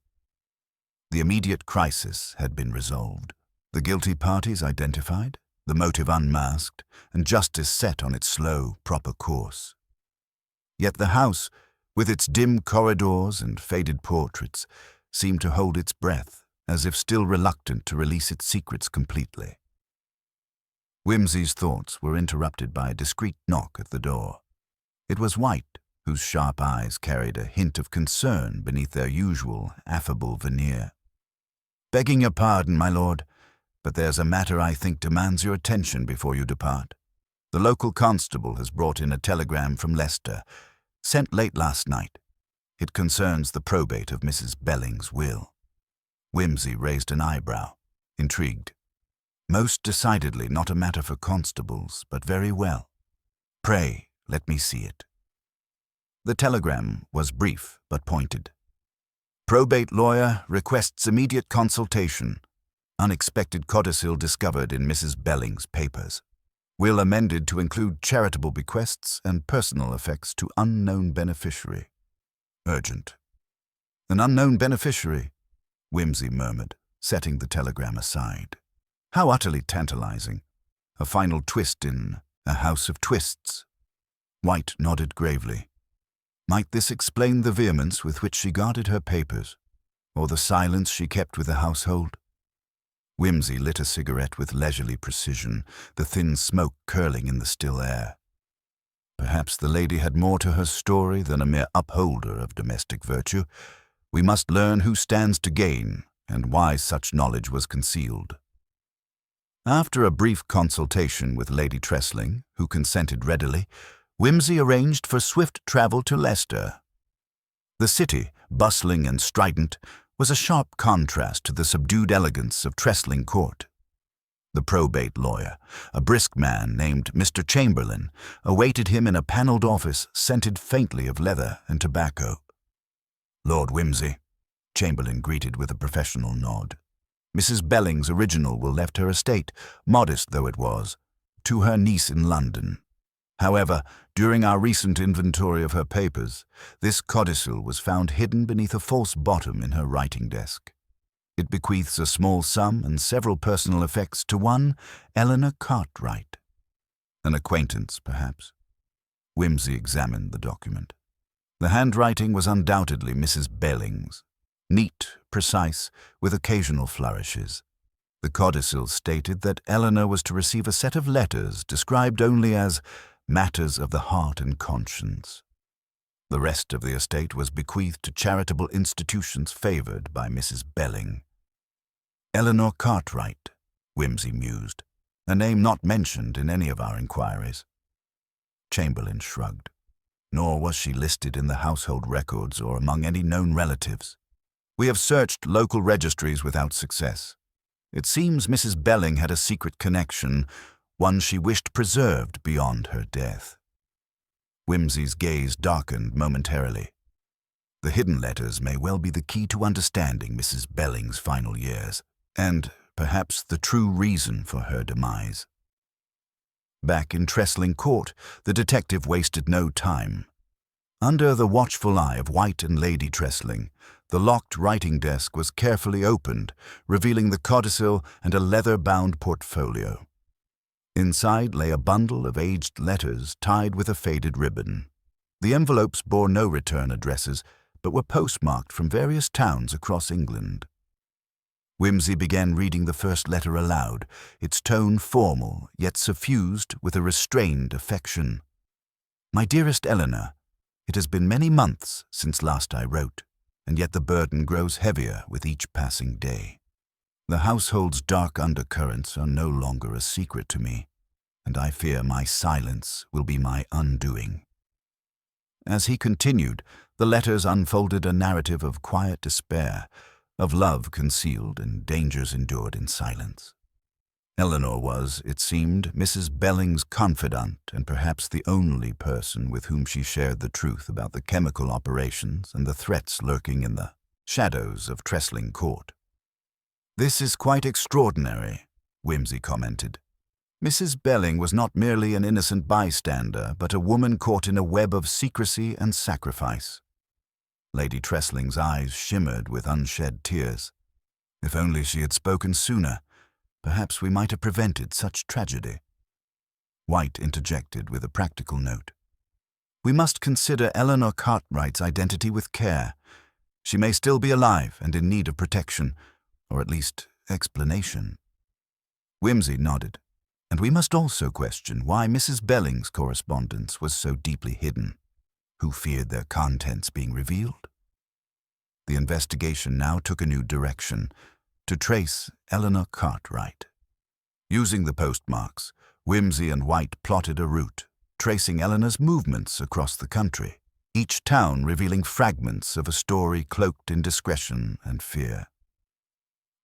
The immediate crisis had been resolved, the guilty parties identified, the motive unmasked, and justice set on its slow, proper course. Yet the house, with its dim corridors and faded portraits, seemed to hold its breath, as if still reluctant to release its secrets completely. Whimsy's thoughts were interrupted by a discreet knock at the door. It was White, whose sharp eyes carried a hint of concern beneath their usual affable veneer. "Begging your pardon, my lord, but there's a matter I think demands your attention before you depart. The local constable has brought in a telegram from Leicester, sent late last night. It concerns the probate of Mrs. Belling's will." Whimsy raised an eyebrow, intrigued. "Most decidedly not a matter for constables, but very well. Pray, let me see it." The telegram was brief but pointed. "Probate lawyer requests immediate consultation. Unexpected codicil discovered in Mrs. Belling's papers. Will amended to include charitable bequests and personal effects to unknown beneficiary. Urgent." "An unknown beneficiary?" Whimsy murmured, setting the telegram aside. How utterly tantalizing. A final twist in a house of twists. White nodded gravely. Might this explain the vehemence with which she guarded her papers, or the silence she kept with the household? Whimsy lit a cigarette with leisurely precision, the thin smoke curling in the still air. Perhaps the lady had more to her story than a mere upholder of domestic virtue. We must learn who stands to gain and why such knowledge was concealed. After a brief consultation with Lady Tressling, who consented readily, Whimsy arranged for swift travel to Leicester. The city, bustling and strident, was a sharp contrast to the subdued elegance of Tressling Court. The probate lawyer, a brisk man named Mr. Chamberlain, awaited him in a panelled office scented faintly of leather and tobacco. "Lord Whimsy," Chamberlain greeted with a professional nod. "Mrs. Belling's original will left her estate, modest though it was, to her niece in London. However, during our recent inventory of her papers, this codicil was found hidden beneath a false bottom in her writing desk. It bequeaths a small sum and several personal effects to one Eleanor Cartwright. An acquaintance, perhaps." Whimsy examined the document. The handwriting was undoubtedly Mrs. Belling's, neat, precise, with occasional flourishes. The codicil stated that Eleanor was to receive a set of letters described only as matters of the heart and conscience. The rest of the estate was bequeathed to charitable institutions favored by Mrs. Belling. "Eleanor Cartwright," Whimsy mused, a name not mentioned in any of our inquiries. Chamberlain shrugged. Nor was she listed in the household records or among any known relatives. "We have searched local registries without success. It seems Mrs. Belling had a secret connection, one she wished preserved beyond her death." Whimsy's gaze darkened momentarily. The hidden letters may well be the key to understanding Mrs. Belling's final years, and perhaps the true reason for her demise. Back in Tressling Court, the detective wasted no time. Under the watchful eye of White and Lady Tressling, the locked writing desk was carefully opened, revealing the codicil and a leather-bound portfolio. Inside lay a bundle of aged letters tied with a faded ribbon. The envelopes bore no return addresses, but were postmarked from various towns across England. Whimsy began reading the first letter aloud, its tone formal, yet suffused with a restrained affection. "My dearest Eleanor, it has been many months since last I wrote, and yet the burden grows heavier with each passing day. The household's dark undercurrents are no longer a secret to me, and I fear my silence will be my undoing." As he continued, the letters unfolded a narrative of quiet despair, of love concealed and dangers endured in silence. Eleanor was, it seemed, Mrs. Belling's confidant and perhaps the only person with whom she shared the truth about the chemical operations and the threats lurking in the shadows of Tressling Court. "This is quite extraordinary," Whimsy commented. "Mrs. Belling was not merely an innocent bystander, but a woman caught in a web of secrecy and sacrifice." Lady Tressling's eyes shimmered with unshed tears. "If only she had spoken sooner, perhaps we might have prevented such tragedy." White interjected with a practical note. "We must consider Eleanor Cartwright's identity with care. She may still be alive and in need of protection, or at least explanation." Whimsy nodded. "And we must also question why Mrs. Belling's correspondence was so deeply hidden. Who feared their contents being revealed?" The investigation now took a new direction, to trace Eleanor Cartwright. Using the postmarks, Whimsy and White plotted a route, tracing Eleanor's movements across the country, each town revealing fragments of a story cloaked in discretion and fear.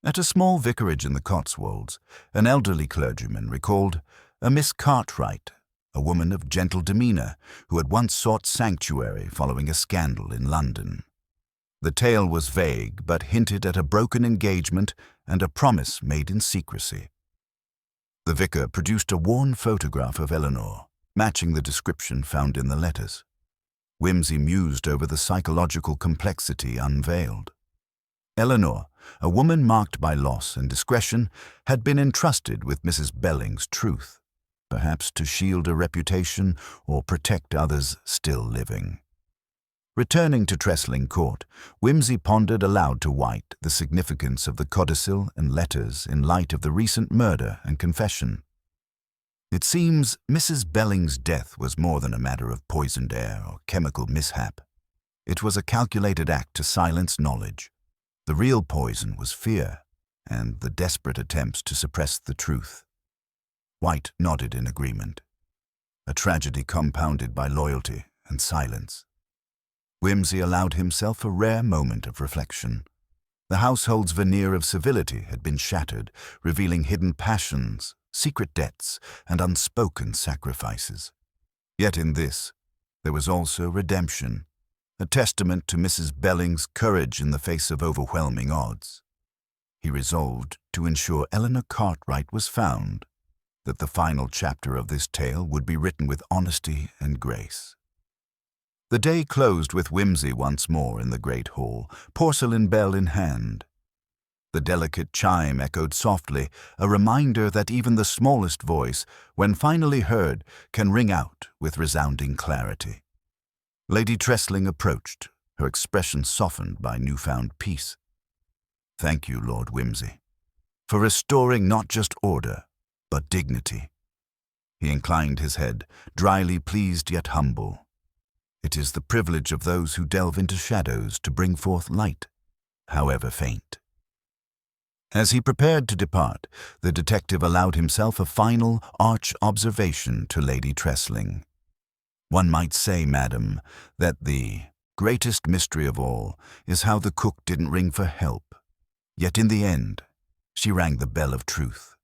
At a small vicarage in the Cotswolds, an elderly clergyman recalled a Miss Cartwright, a woman of gentle demeanor who had once sought sanctuary following a scandal in London. The tale was vague, but hinted at a broken engagement and a promise made in secrecy. The vicar produced a worn photograph of Eleanor, matching the description found in the letters. Whimsy mused over the psychological complexity unveiled. Eleanor, a woman marked by loss and discretion, had been entrusted with Mrs. Belling's truth, perhaps to shield a reputation or protect others still living. Returning to Tressling Court, Whimsy pondered aloud to White the significance of the codicil and letters in light of the recent murder and confession. It seems Mrs. Belling's death was more than a matter of poisoned air or chemical mishap. It was a calculated act to silence knowledge. The real poison was fear and the desperate attempts to suppress the truth. White nodded in agreement. A tragedy compounded by loyalty and silence. Whimsy allowed himself a rare moment of reflection. The household's veneer of civility had been shattered, revealing hidden passions, secret debts, and unspoken sacrifices. Yet in this, there was also redemption, a testament to Mrs. Belling's courage in the face of overwhelming odds. He resolved to ensure Eleanor Cartwright was found, that the final chapter of this tale would be written with honesty and grace. The day closed with Whimsy once more in the great hall, porcelain bell in hand. The delicate chime echoed softly, a reminder that even the smallest voice, when finally heard, can ring out with resounding clarity. Lady Tressling approached, her expression softened by newfound peace. "Thank you, Lord Whimsy, for restoring not just order, but dignity." He inclined his head, dryly pleased yet humble. "It is the privilege of those who delve into shadows to bring forth light, however faint." As he prepared to depart, the detective allowed himself a final, arch observation to Lady Tressling. "One might say, madam, that the greatest mystery of all is how the cook didn't ring for help, yet in the end, she rang the bell of truth."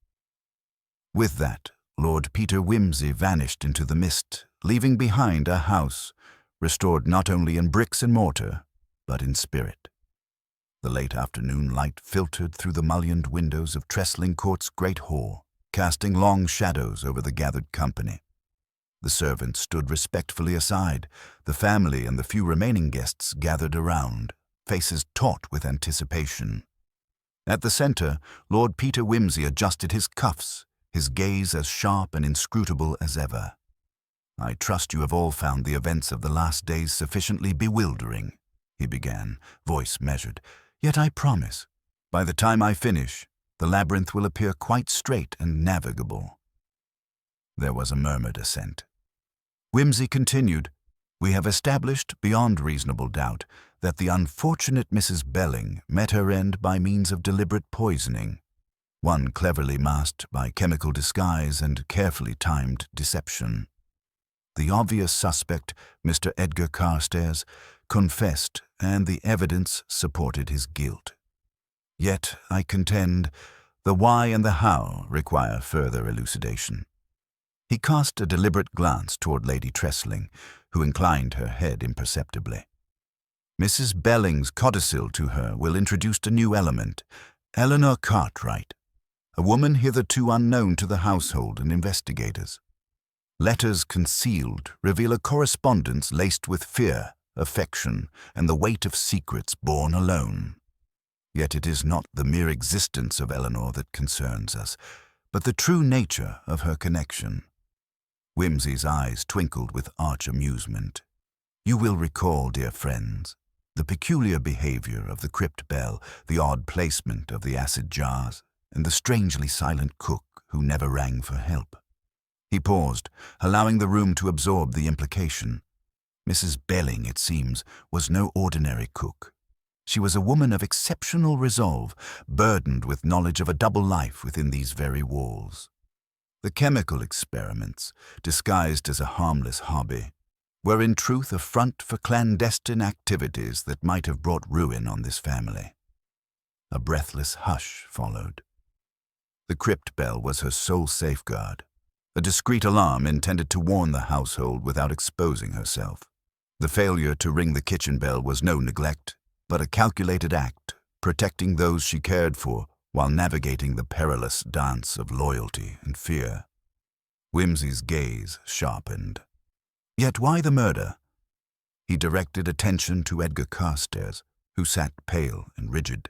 With that, Lord Peter Whimsy vanished into the mist, leaving behind a house restored not only in bricks and mortar, but in spirit. The late afternoon light filtered through the mullioned windows of Tressling Court's great hall, casting long shadows over the gathered company. The servants stood respectfully aside, the family and the few remaining guests gathered around, faces taut with anticipation. At the center, Lord Peter Whimsy adjusted his cuffs, his gaze as sharp and inscrutable as ever. "I trust you have all found the events of the last days sufficiently bewildering," he began, voice measured. "Yet I promise, By the time I finish, the labyrinth will appear quite straight and navigable." There was a murmured assent. Whimsy continued, "We have established, beyond reasonable doubt, that the unfortunate Mrs. Belling met her end by means of deliberate poisoning, one cleverly masked by chemical disguise and carefully timed deception. The obvious suspect, Mr. Edgar Carstairs, confessed, and the evidence supported his guilt. Yet, I contend, the why and the how require further elucidation." He cast a deliberate glance toward Lady Tressling, who inclined her head imperceptibly. "Mrs. Belling's codicil to her will introduce a new element, Eleanor Cartwright, a woman hitherto unknown to the household and investigators. Letters concealed reveal a correspondence laced with fear, affection, and the weight of secrets borne alone. Yet it is not the mere existence of Eleanor that concerns us, but the true nature of her connection." Whimsy's eyes twinkled with arch amusement. "You will recall, dear friends, the peculiar behavior of the crypt bell, the odd placement of the acid jars, and the strangely silent cook who never rang for help." He paused, allowing the room to absorb the implication. Mrs. Belling, it seems, was no ordinary cook. She was a woman of exceptional resolve, burdened with knowledge of a double life within these very walls. The chemical experiments, disguised as a harmless hobby, were in truth a front for clandestine activities that might have brought ruin on this family. A breathless hush followed. The crypt bell was her sole safeguard, a discreet alarm intended to warn the household without exposing herself. The failure to ring the kitchen bell was no neglect, but a calculated act, protecting those she cared for while navigating the perilous dance of loyalty and fear. Whimsy's gaze sharpened. Yet why the murder? He directed attention to Edgar Carstairs, who sat pale and rigid.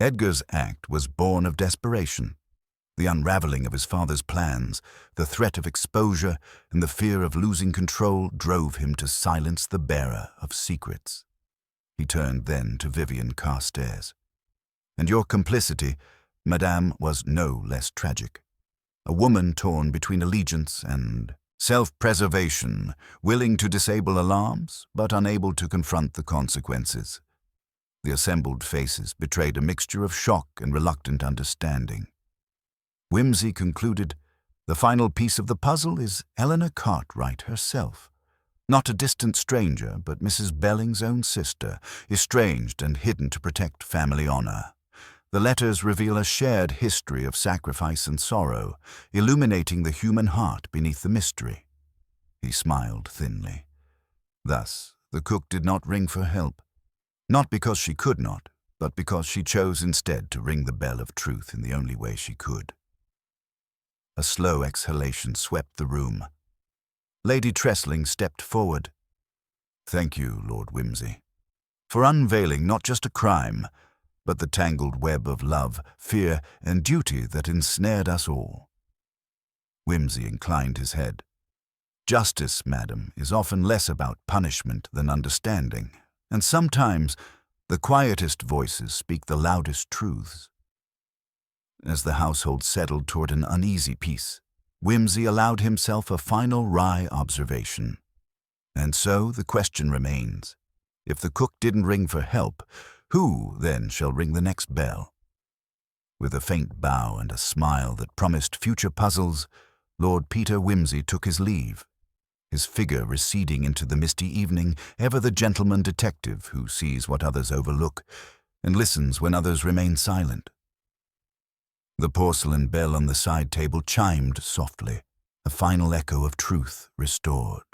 Edgar's act was born of desperation. The unraveling of his father's plans, the threat of exposure, and the fear of losing control drove him to silence the bearer of secrets. He turned then to Vivian Carstairs. "And your complicity, Madame, was no less tragic. A woman torn between allegiance and self-preservation, willing to disable alarms, but unable to confront the consequences." The assembled faces betrayed a mixture of shock and reluctant understanding. Whimsy concluded, "The final piece of the puzzle is Eleanor Cartwright herself. Not a distant stranger, but Mrs. Belling's own sister, estranged and hidden to protect family honor. The letters reveal a shared history of sacrifice and sorrow, illuminating the human heart beneath the mystery." He smiled thinly. Thus, the cook did not ring for help, not because she could not, but because she chose instead to ring the bell of truth in the only way she could. A slow exhalation swept the room. Lady Tressling stepped forward. "Thank you, Lord Whimsy, for unveiling not just a crime, but the tangled web of love, fear, and duty that ensnared us all." Whimsy inclined his head. "Justice, madam, is often less about punishment than understanding, and sometimes the quietest voices speak the loudest truths." As the household settled toward an uneasy peace, Whimsy allowed himself a final wry observation. "And so the question remains, if the cook didn't ring for help, who then shall ring the next bell?" With a faint bow and a smile that promised future puzzles, Lord Peter Whimsy took his leave, his figure receding into the misty evening, ever the gentleman detective who sees what others overlook and listens when others remain silent. The porcelain bell on the side table chimed softly, a final echo of truth restored.